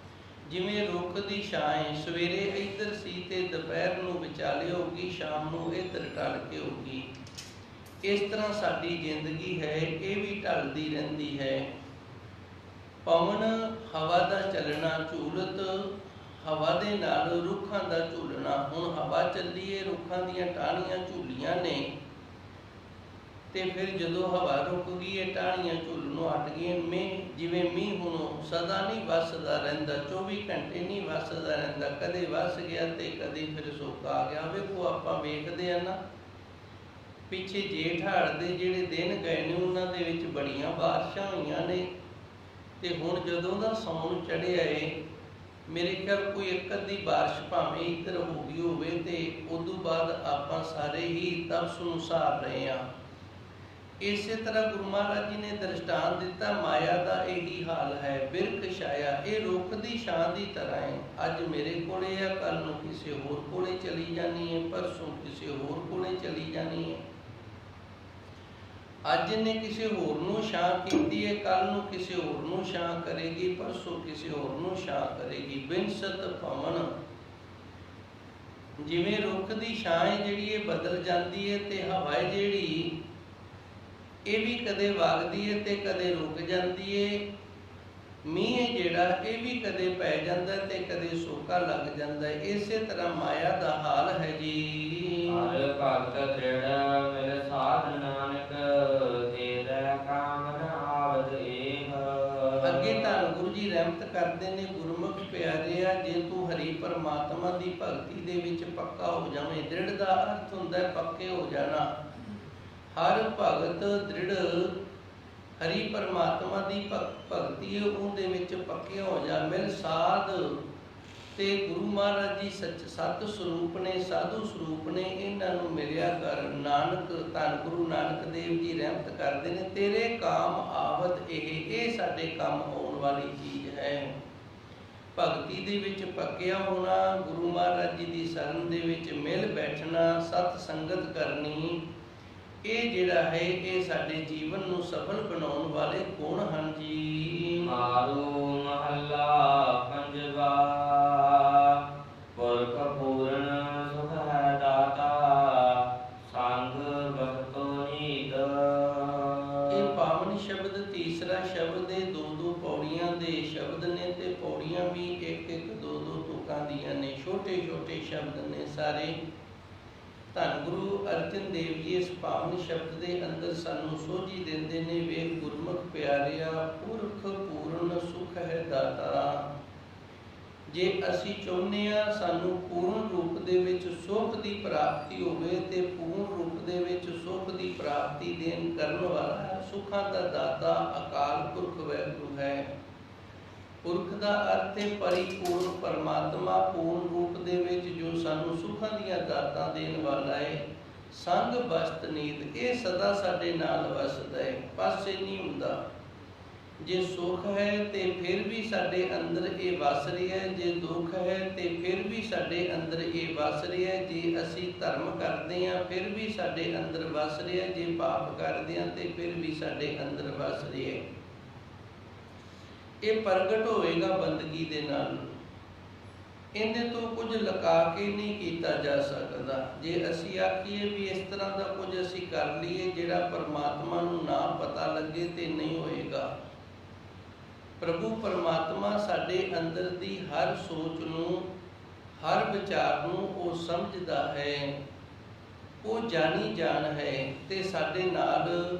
ਜਿਵੇਂ ਰੁੱਖ ਦੀ ਛਾਂ ਹੈ, ਸਵੇਰੇ ਇੱਧਰ ਸੀ ਤੇ ਦੁਪਹਿਰ ਨੂੰ ਵਿਚਾਲੇ ਹੋਊਗੀ, ਸ਼ਾਮ ਨੂੰ ਇੱਧਰ ਢਲ ਕੇ ਹੋਊਗੀ। ਇਸ ਤਰ੍ਹਾਂ ਸਾਡੀ ਜ਼ਿੰਦਗੀ ਹੈ, ਇਹ ਵੀ ਢਲਦੀ ਰਹਿੰਦੀ ਹੈ। ਪਵਨ ਹਵਾ ਦਾ ਚੱਲਣਾ, ਝੂਲਤ ਹਵਾ ਦੇ ਨਾਲ ਰੁੱਖਾਂ ਦਾ ਝੂਲਣਾ। ਹੁਣ ਹਵਾ ਚੱਲੀ ਹੈ, ਰੁੱਖਾਂ ਦੀਆਂ ਟਾਹਣੀਆਂ ਝੂਲੀਆਂ ਨੇ, ਤੇ ਫਿਰ ਜਦੋਂ ਹਵਾ ਰੁਕ ਗਈ ਹੈ, ਟਾਹਣੀਆਂ ਝੂਲਣੋਂ ਹਟ ਗਈਆਂ। ਜਿਵੇਂ ਮੀਂਹ ਹੁਣ ਸਦਾ ਨਹੀਂ ਵਸਦਾ ਰਹਿੰਦਾ, 24 ਘੰਟੇ ਨਹੀਂ ਵਸਦਾ ਰਹਿੰਦਾ, ਕਦੇ ਵਸ ਗਿਆ ਤੇ ਕਦੇ ਫਿਰ ਸੁੱਕ ਆ ਗਿਆ। ਵੇਖੋ ਆਪਾਂ ਵੇਖਦੇ ਆ ਨਾ, ਪਿੱਛੇ ਜੇਠ ਹਾੜ ਦੇ ਜਿਹੜੇ ਦਿਨ ਗਏ ਨੇ ਉਹਨਾਂ ਦੇ ਵਿੱਚ ਬੜੀਆਂ ਬਾਰਿਸ਼ਾਂ ਹੋਈਆਂ ਨੇ, ਤੇ ਹੁਣ ਜਦੋਂ ਦਾ ਸਾਉਣ ਚੜ੍ਹਿਆ ਏ, ਮੇਰੇ ਖਿਆਲ ਕੋਈ ਇੱਕ ਅੱਧੀ ਬਾਰਿਸ਼ ਭਾਵੇਂ ਇੱਧਰ ਹੋ ਗਈ ਹੋਵੇ, ਤੇ ਉਦੋਂ ਬਾਅਦ ਆਪਾਂ ਸਾਰੇ ਹੀ ਤਪਸ਼ ਨੂੰ ਸਹਾਰ ਰਹੇ ਹਾਂ। ਇਸੇ ਤਰ੍ਹਾਂ ਗੁਰੂ ਮਹਾਰਾਜ ਜੀ ਨੇ ਦ੍ਰਿਸ਼ਟਾਂਤ ਦਿੱਤਾ, ਮਾਇਆ ਦਾ ਇਹੀ ਹਾਲ ਹੈ। ਬਿਰਖ ਛਾਇਆ ਇਹ ਰੁੱਖ ਦੀ ਛਾਂ ਦੀ ਤਰ੍ਹਾਂ ਹੈ। ਅੱਜ ਮੇਰੇ ਕੋਲੇ ਆ, ਕੱਲ ਨੂੰ ਕਿਸੇ ਹੋਰ ਕੋਲੇ ਚਲੀ ਜਾਣੀ ਹੈ, ਪਰਸੋਂ ਕਿਸੇ ਹੋਰ ਕੋਲੇ ਚਲੀ ਜਾਣੀ ਹੈ। ਅੱਜ ਨੇ ਕਿਸੇ ਹੋਰ ਨੂੰ ਛਾਂ ਕੀਤੀ ਹੈ, ਕੱਲ ਨੂੰ ਕਿਸੇ ਹੋਰ ਨੂੰ ਛਾਂ ਕਰੇਗੀ, ਪਰਸੋਂ ਕਿਸੇ ਹੋਰ ਨੂੰ ਛਾਂ ਕਰੇਗੀ। ਬਿਨਸਤ ਪਵਨ ਜਿਵੇਂ ਰੁੱਖ ਦੀ ਛਾਂ ਹੈ ਜਿਹੜੀ ਇਹ ਬਦਲ ਜਾਂਦੀ ਹੈ, ਤੇ ਹਵਾ ਹੈ ਜਿਹੜੀ ਇਹ ਵੀ ਕਦੇ ਵਗਦੀ ਹੈ ਤੇ ਕਦੇ ਰੁਕ ਜਾਂਦੀ ਹੈ। ਮੀਂਹ ਹੈ ਜਿਹੜਾ ਇਹ ਵੀ ਕਦੇ ਪੈ ਜਾਂਦਾ ਤੇ ਕਦੇ ਸੋਕਾ ਲੱਗ ਜਾਂਦਾ ਹੈ। ਇਸੇ ਤਰ੍ਹਾਂ ਮਾਇਆ ਦਾ ਹਾਲ ਹੈ ਜੀ। ਹਰ ਭਗਤ ਦ੍ਰਿੜ ਮਿਲ ਸਾਧ ਨਾਨਕ, ਤੇਰੇ ਕਾਮ ਨ ਆਵਤ ਏਹ। ਅੱਗੇ ਧੰਨ ਗੁਰੂ ਜੀ ਰਹਿਮਤ ਕਰਦੇ ਨੇ, ਗੁਰਮੁਖ ਪਿਆਰਿਆ, ਜੇ ਤੂੰ ਹਰੀ ਪਰਮਾਤਮਾ ਦੀ ਭਗਤੀ ਦੇ ਵਿੱਚ ਪੱਕਾ ਹੋ ਜਾਵੇਂ। ਦ੍ਰਿੜ ਦਾ ਅਰਥ ਹੁੰਦਾ ਹੈ ਪੱਕੇ ਹੋ ਜਾਣਾ। ਹਰ ਭਗਤ ਦ੍ਰਿੜ ਹਰੀ ਪਰਮਾਤਮਾ ਦੀ ਭਗਤੀ ਉਹਦੇ ਵਿੱਚ ਪੱਕੇ ਹੋ ਜਾ। ਮਿਲ ਸਾਧ ਤੇ ਗੁਰੂ ਮਹਾਰਾਜ ਜੀ ਸਤ ਸਰੂਪ ਨੇ, ਸਾਧੂ ਸਰੂਪ ਨੇ, ਇਹਨਾਂ ਨੂੰ ਮਿਲਿਆ ਕਰ। ਨਾਨਕ ਧੰਨ ਗੁਰੂ ਨਾਨਕ ਦੇਵ ਜੀ ਰਹਿਮਤ ਕਰਦੇ ਨੇ, ਤੇਰੇ ਕਾਮ ਆਵਤ ਇਹ ਸਾਡੇ ਕੰਮ ਆਉਣ ਵਾਲੀ ਚੀਜ਼ ਹੈ। ਭਗਤੀ ਦੇ ਵਿੱਚ ਪੱਕਿਆ ਹੋਣਾ, ਗੁਰੂ ਮਹਾਰਾਜ ਜੀ ਦੀ ਸ਼ਰਨ ਦੇ ਵਿੱਚ ਮਿਲ ਬੈਠਣਾ, ਸਤ ਸੰਗਤ ਕਰਨੀ, ਇਹ ਜਿਹੜਾ ਹੈ ਇਹ ਸਾਡੇ ਜੀਵਨ ਨੂੰ ਸਫਲ ਬਣਾਉਣ ਵਾਲੇ ਗੁਣ ਹਨ ਜੀ। ਮਾਰੂ ਮਹੱਲਾ ਪੰਜਵਾ। ਪੁਰਖ ਪੂਰਨ ਸੁਖ ਹੈ ਦਾਤਾ, ਸੰਗ ਬਖਤੋ ਨੀਤ। ਇਹ ਪਾਵਨ ਸ਼ਬਦ ਤੀਸਰਾ ਸ਼ਬਦ ਹੈ। ਦੋ ਪੌੜੀਆਂ ਦੇ ਸ਼ਬਦ ਨੇ, ਤੇ ਪੌੜੀਆਂ ਵੀ ਇੱਕ ਦੋ ਤੁਕਾਂ ਦੀਆਂ ਨੇ, ਛੋਟੇ ਛੋਟੇ ਸ਼ਬਦ ਨੇ ਸਾਰੇ। ਧੰਨ ਗੁਰੂ ਅਰਜਨ ਦੇਵ ਜੀ ਇਸ ਪਾਵਨ ਸ਼ਬਦ ਦੇ ਅੰਦਰ ਸਾਨੂੰ ਸੋਝੀ ਦਿੰਦੇ ਨੇ, ਵੇਖ ਗੁਰਮੁਖ ਪਿਆਰਿਆ, ਪੁਰਖ ਪੂਰਨ ਸੁਖ ਹੈ ਦਾਤਾ। ਜੇ ਅਸੀਂ ਚਾਹੁੰਦੇ ਹਾਂ ਸਾਨੂੰ ਪੂਰਨ ਰੂਪ ਦੇ ਵਿੱਚ ਸੁਖ ਦੀ ਪ੍ਰਾਪਤੀ ਹੋਵੇ, ਤੇ ਪੂਰਨ ਰੂਪ ਦੇ ਵਿੱਚ ਸੁਖ ਦੀ ਪ੍ਰਾਪਤੀ ਦੇਣ ਕਰਨ ਵਾਲਾ ਸੁਖਾਂ ਦਾ ਦਾਤਾ ਅਕਾਲ ਪੁਰਖ ਵਾਹਿਗੁਰੂ ਹੈ। ਪੁਰਖ ਦਾ ਅਰਥ ਹੈ ਪਰਿਪੂਰਨ ਪਰਮਾਤਮਾ, ਪੂਰਨ ਰੂਪ ਦੇ ਵਿੱਚ ਜੋ ਸਾਨੂੰ ਸੁੱਖਾਂ ਦੀਆਂ ਦਾਤਾਂ ਦੇਣ ਵਾਲਾ ਹੈ। ਸੰਗ ਬਸਤ ਨੀਤ ਇਹ ਸਦਾ ਸਾਡੇ ਨਾਲ ਵਸਦਾ ਹੈ, ਪਾਸੇ ਨਹੀਂ ਹੁੰਦਾ। ਜੇ ਸੁਖ ਹੈ ਤੇ ਫਿਰ ਵੀ ਸਾਡੇ ਅੰਦਰ ਇਹ ਵਸ ਰਿਹਾ ਹੈ, ਜੇ ਦੁੱਖ ਹੈ ਤੇ ਫਿਰ ਵੀ ਸਾਡੇ ਅੰਦਰ ਇਹ ਵਸ ਰਿਹਾ ਹੈ। ਜੇ ਅਸੀਂ ਧਰਮ ਕਰਦੇ ਹਾਂ ਫਿਰ ਵੀ ਸਾਡੇ ਅੰਦਰ ਵਸ ਰਿਹਾ ਹੈ, ਜੇ ਪਾਪ ਕਰਦੇ ਹਾਂ ਤੇ ਫਿਰ ਵੀ ਸਾਡੇ ਅੰਦਰ ਵਸ ਰਿਹਾ ਹੈ। ਇਹ ਪ੍ਰਗਟ ਹੋਏਗਾ ਬੰਦਗੀ ਦੇ ਨਾਲ, ਇਹਦੇ ਤੋਂ ਕੁਝ ਲੁਕਾ ਕੇ ਨਹੀਂ ਕੀਤਾ ਜਾ ਸਕਦਾ। ਜੇ ਅਸੀਂ ਆਖੀਏ ਵੀ ਇਸ ਤਰ੍ਹਾਂ ਦਾ ਕੁਝ ਅਸੀਂ ਕਰ ਲਈਏ ਜਿਹੜਾ ਪਰਮਾਤਮਾ ਨੂੰ ਨਾ ਪਤਾ ਲੱਗੇ, ਤੇ ਨਹੀਂ ਹੋਏਗਾ। ਪ੍ਰਭੂ ਪਰਮਾਤਮਾ ਸਾਡੇ ਅੰਦਰ ਦੀ ਹਰ ਸੋਚ ਨੂੰ, ਹਰ ਵਿਚਾਰ ਨੂੰ ਉਹ ਸਮਝਦਾ ਹੈ, ਉਹ ਜਾਣੀ ਜਾਣ ਹੈ, ਤੇ ਸਾਡੇ ਨਾਲ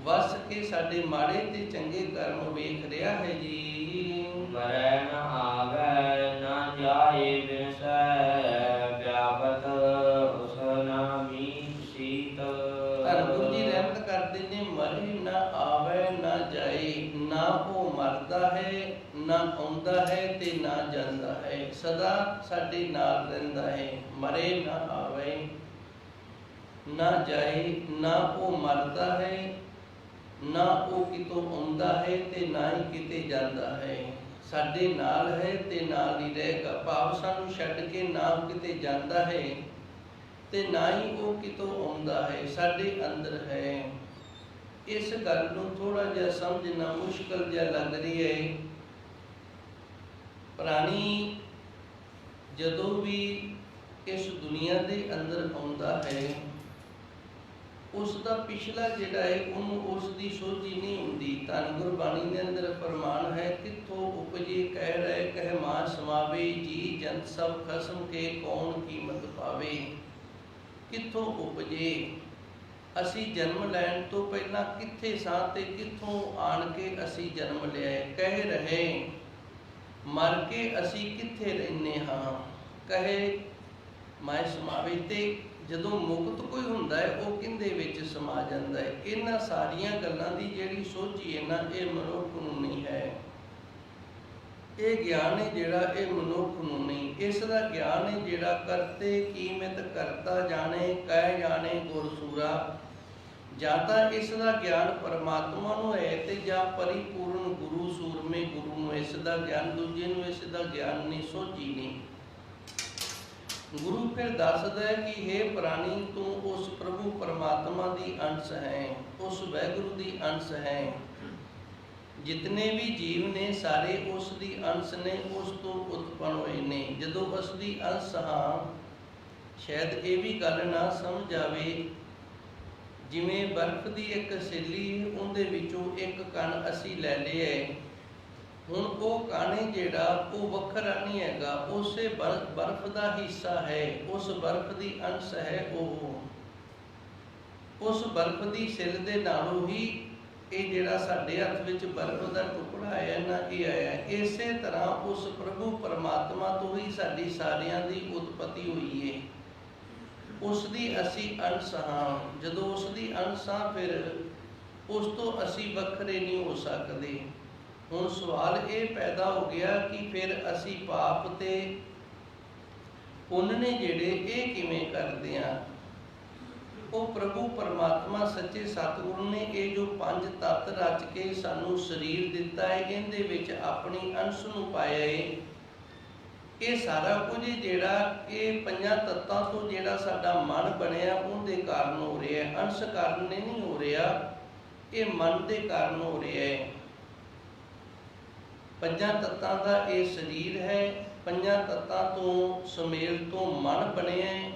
ਵਸ ਕੇ ਸਾਡੇ ਮਾੜੇ ਤੇ ਚੰਗੇ ਕਰਮ ਵੇਖ ਰਿਹਾ ਹੈ ਜੀ। ਮਰੈ ਨ ਆਵੈ ਨ ਜਾਏ ਬਿਨਸੈ, ਵਿਆਪਤ ਉਸ ਨਾਮੀ ਸੀਤ। ਧੰਨ ਗੁਰੂ ਜੀ ਰਹਿਮਤ ਕਰਦੇ ਨੇ, ਮਰੇ ਨਾ ਆਵੈ ਨਾ ਜਾਏ, ਨਾ ਉਹ ਮਰਦਾ ਹੈ, ਨਾ ਆਉਂਦਾ ਹੈ ਤੇ ਨਾ ਜਾਂਦਾ ਹੈ। ਸਦਾ ਸਾਡੇ ਨਾਲ ਰਹਿੰਦਾ ਹੈ। ਮਰੇ ਨਾ ਆਵੇ ਨਾ ਜਾਏ, ਨਾ ਉਹ ਮਰਦਾ ਹੈ, ਨਾ ਉਹ ਕਿਤੋਂ ਆਉਂਦਾ ਹੈ ਤੇ ਨਾ ਹੀ ਕਿਤੇ ਜਾਂਦਾ ਹੈ। ਸਾਡੇ ਨਾਲ ਹੈ ਤੇ ਨਾਲ ਹੀ ਰਹੇਗਾ। ਭਾਵ ਸਾਨੂੰ ਛੱਡ ਕੇ ਨਾ ਕਿਤੇ ਜਾਂਦਾ ਹੈ ਤੇ ਨਾ ਹੀ ਉਹ ਕਿਤੋਂ ਆਉਂਦਾ ਹੈ, ਸਾਡੇ ਅੰਦਰ ਹੈ। ਇਸ ਗੱਲ ਨੂੰ ਥੋੜਾ ਜਿਹਾ ਸਮਝਣਾ ਮੁਸ਼ਕਲ ਜਿਹਾ ਲੱਗ ਰਹੀ ਹੈ। ਪ੍ਰਾਣੀ ਜਦੋਂ ਵੀ ਇਸ ਦੁਨੀਆ ਦੇ ਅੰਦਰ ਆਉਂਦਾ ਹੈ, ਉਸ ਦਾ ਪਿਛਲਾ ਜਿਹੜਾ ਹੈ ਉਹਨੂੰ ਉਸ ਦੀ ਸੋਝੀ ਨਹੀਂ ਹੁੰਦੀ। ਧੰਨ ਗੁਰਬਾਣੀ ਦੇ ਅੰਦਰ ਫਰਮਾਨ ਹੈ, ਕਿੱਥੋਂ ਉਪਜੇ ਕਹਿ ਰਹੇ ਕਹਿ ਮਾਂ ਸਮਾਵੇ, ਜੀ ਜੰਤ ਸਭ ਖਸਮ ਕੇ ਕੌਣ ਕੀਮਤ ਪਾਵੇ। ਕਿੱਥੋਂ ਉਪਜੇ, ਅਸੀਂ ਜਨਮ ਲੈਣ ਤੋਂ ਪਹਿਲਾਂ ਕਿੱਥੇ ਸਾਂ ਤੇ ਕਿੱਥੋਂ ਆਣ ਕੇ ਅਸੀਂ ਜਨਮ ਲਿਆ। ਕਹਿ ਰਹੇ ਮਰ ਕੇ ਅਸੀਂ ਕਿੱਥੇ ਰਹਿੰਦੇ ਹਾਂ, ਕਹੇ ਮਾਂ ਸਮਾਵੇ। ਤੇ ਜਦੋਂ ਮੁਕਤ ਕੋਈ ਹੁੰਦਾ ਹੈ ਉਹ ਕਿਹਦੇ ਵਿੱਚ ਸਮਾ ਜਾਂਦਾ ਹੈ। ਇਹਨਾਂ ਸਾਰੀਆਂ ਗੱਲਾਂ ਦੀ ਜਿਹੜੀ ਸੋਝੀ ਹੈ ਨਾ, ਇਹ ਮਨੁੱਖ ਨੂੰ ਨਹੀਂ ਹੈ। ਇਹ ਗਿਆਨ ਹੈ ਜਿਹੜਾ, ਇਹ ਮਨੁੱਖ ਨੂੰ ਨਹੀਂ। ਇਸ ਦਾ ਗਿਆਨ ਹੈ ਜਿਹੜਾ, ਕਰਤੇ ਕੀਮਤ ਕਰਤਾ ਜਾਣੇ ਕਹਿ ਜਾਣੇ ਗੁਰਸੂਰਾ। ਜਾਂ ਤਾਂ ਇਸ ਦਾ ਗਿਆਨ ਪਰਮਾਤਮਾ ਨੂੰ ਹੈ ਤੇ ਜਾਂ ਪਰਿਪੂਰਨ ਗੁਰੂ ਸੂਰਮੇ ਗੁਰੂ ਨੂੰ ਇਸ ਦਾ ਗਿਆਨ, ਦੂਜੇ ਨੂੰ ਇਸ ਦਾ ਗਿਆਨ ਨਹੀਂ, ਸੋਝੀ ਨਹੀਂ। ਗੁਰੂ ਫਿਰ ਦੱਸਦਾ ਹੈ ਕਿ ਹੇ ਪ੍ਰਾਣੀ, ਤੂੰ ਉਸ ਪ੍ਰਭੂ ਪਰਮਾਤਮਾ ਦੀ ਅੰਸ਼ ਹੈ, ਉਸ ਵਾਹਿਗੁਰੂ ਦੀ ਅੰਸ਼ ਹੈ। ਜਿਤਨੇ ਵੀ ਜੀਵ ਨੇ ਸਾਰੇ ਉਸ ਦੀ ਅੰਸ਼ ਨੇ, ਉਸ ਤੋਂ ਉਤਪੰਨ ਹੋਏ ਨੇ। ਜਦੋਂ ਉਸ ਦੀ ਅੰਸ਼ ਹਾਂ, ਸ਼ਾਇਦ ਇਹ ਵੀ ਗੱਲ ਨਾ ਸਮਝ ਆਵੇ, ਜਿਵੇਂ ਬਰਫ਼ ਦੀ ਇੱਕ ਸਿੱਲੀ, ਉਹਦੇ ਵਿੱਚੋਂ ਇੱਕ ਕਣ ਅਸੀਂ ਲੈ ਲਿਆ। ਹੁਣ ਉਹ ਕਣ ਜਿਹੜਾ ਉਹ ਵੱਖਰਾ ਨਹੀਂ ਹੈਗਾ, ਉਸੇ ਬਰਫ਼ ਦਾ ਹਿੱਸਾ ਹੈ, ਉਸ ਬਰਫ਼ ਦੀ ਅੰਸ਼ ਹੈ। ਉਹ ਉਸ ਬਰਫ਼ ਦੀ ਸਿੱਲ ਦੇ ਨਾਲੋਂ ਹੀ ਇਹ ਜਿਹੜਾ ਸਾਡੇ ਹੱਥ ਵਿੱਚ ਬਰਫ਼ ਦਾ ਟੁਕੜਾ ਆਇਆ ਨਾ, ਇਹ ਆਇਆ। ਇਸੇ ਤਰ੍ਹਾਂ ਉਸ ਪ੍ਰਭੂ ਪਰਮਾਤਮਾ ਤੋਂ ਹੀ ਸਾਡੀ ਸਾਰਿਆਂ ਦੀ ਉਤਪਤੀ ਹੋਈ ਹੈ। ਉਸ ਦੀ ਅਸੀਂ ਅੰਸ਼ ਹਾਂ। ਜਦੋਂ ਉਸ ਦੀ ਅੰਸ਼ ਹਾਂ, ਫਿਰ ਉਸ ਤੋਂ ਅਸੀਂ ਵੱਖਰੇ ਨਹੀਂ ਹੋ ਸਕਦੇ। ਹੁਣ ਸਵਾਲ ਇਹ ਪੈਦਾ ਹੋ ਗਿਆ ਕਿ ਫਿਰ ਅਸੀਂ ਪਾਪ ਤੇ ਪੁੰਨ ਨੇ ਜਿਹੜੇ, ਇਹ ਕਿਵੇਂ ਕਰਦੇ ਹਾਂ। ਉਹ ਪ੍ਰਭੂ ਪਰਮਾਤਮਾ ਸੱਚੇ ਸਤਿਗੁਰੂ ਨੇ ਇਹ ਜੋ ਪੰਜ ਤੱਤ ਰਚ ਕੇ ਸਾਨੂੰ ਸਰੀਰ ਦਿੱਤਾ ਹੈ, ਇਹਦੇ ਵਿੱਚ ਆਪਣੀ ਅੰਸ਼ ਨੂੰ ਪਾਇਆ ਹੈ। ਇਹ ਸਾਰਾ ਕੁਝ ਜਿਹੜਾ, ਇਹ ਪੰਜਾਂ ਤੱਤਾਂ ਤੋਂ ਜਿਹੜਾ ਸਾਡਾ ਮਨ ਬਣਿਆ, ਉਹਦੇ ਕਾਰਨ ਹੋ ਰਿਹਾ ਹੈ। ਅੰਸ਼ ਕਾਰਨ ਨਹੀਂ ਹੋ ਰਿਹਾ, ਇਹ ਮਨ ਦੇ ਕਾਰਨ ਹੋ ਰਿਹਾ ਹੈ। ਪੰਜਾਂ ਤੱਤਾਂ ਦਾ ਇਹ ਸਰੀਰ ਹੈ। ਪੰਜਾਂ ਤੱਤਾਂ ਤੋਂ ਸੁਮੇਲ ਤੋਂ ਮਨ ਬਣਿਆ ਹੈ।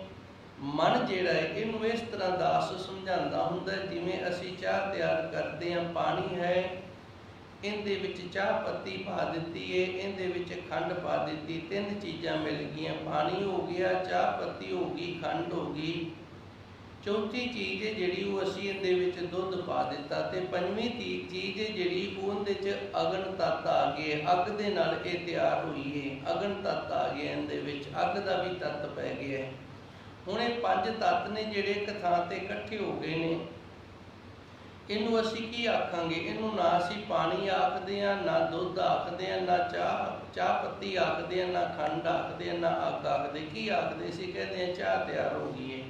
ਮਨ ਜਿਹੜਾ ਹੈ, ਇਹਨੂੰ ਇਸ ਤਰ੍ਹਾਂ ਦਾਸ ਸਮਝਾਉਂਦਾ ਹੁੰਦਾ, ਜਿਵੇਂ ਅਸੀਂ ਚਾਹ ਤਿਆਰ ਕਰਦੇ ਹਾਂ। ਪਾਣੀ ਹੈ, ਇਹਦੇ ਵਿੱਚ ਚਾਹ ਪੱਤੀ ਪਾ ਦਿੱਤੀ ਹੈ, ਇਹਦੇ ਵਿੱਚ ਖੰਡ ਪਾ ਦਿੱਤੀ, ਤਿੰਨ ਚੀਜ਼ਾਂ ਮਿਲ ਗਈਆਂ। ਪਾਣੀ ਹੋ ਗਿਆ, ਚਾਹ ਪੱਤੀ ਹੋ ਗਈ, ਖੰਡ ਹੋ ਗਈ। ਚੌਥੀ ਚੀਜ਼ ਹੈ ਜਿਹੜੀ, ਉਹ ਅਸੀਂ ਇਹਦੇ ਵਿੱਚ ਦੁੱਧ ਪਾ ਦਿੱਤਾ। ਤੇ ਪੰਜਵੀਂ ਚੀਜ਼ ਹੈ ਜਿਹੜੀ, ਉਹਦੇ 'ਚ ਅਗਨ ਤੱਤ ਆ ਗਏ। ਅੱਗ ਦੇ ਨਾਲ ਇਹ ਤਿਆਰ ਹੋਈ ਹੈ। ਅਗਨ ਤੱਤ ਆ ਗਿਆ, ਇਹਦੇ ਵਿੱਚ ਅੱਗ ਦਾ ਵੀ ਤੱਤ ਪੈ ਗਿਆ। ਹੁਣ ਇਹ ਪੰਜ ਤੱਤ ਨੇ ਜਿਹੜੇ ਇੱਕ ਥਾਂ ਤੇ ਇਕੱਠੇ ਹੋ ਗਏ ਨੇ। ਇਹਨੂੰ ਅਸੀਂ ਕੀ ਆਖਾਂਗੇ? ਇਹਨੂੰ ਨਾ ਅਸੀਂ ਪਾਣੀ ਆਖਦੇ ਹਾਂ, ਨਾ ਦੁੱਧ ਆਖਦੇ ਹਾਂ, ਨਾ ਚਾਹ ਪੱਤੀ ਆਖਦੇ ਹਾਂ, ਨਾ ਖੰਡ ਆਖਦੇ ਹਾਂ, ਨਾ ਅੱਗ ਆਖਦੇ। ਕੀ ਆਖਦੇ ਸੀ? ਕਹਿੰਦੇ ਹਾਂ ਚਾਹ ਤਿਆਰ ਹੋ ਗਈ ਹੈ।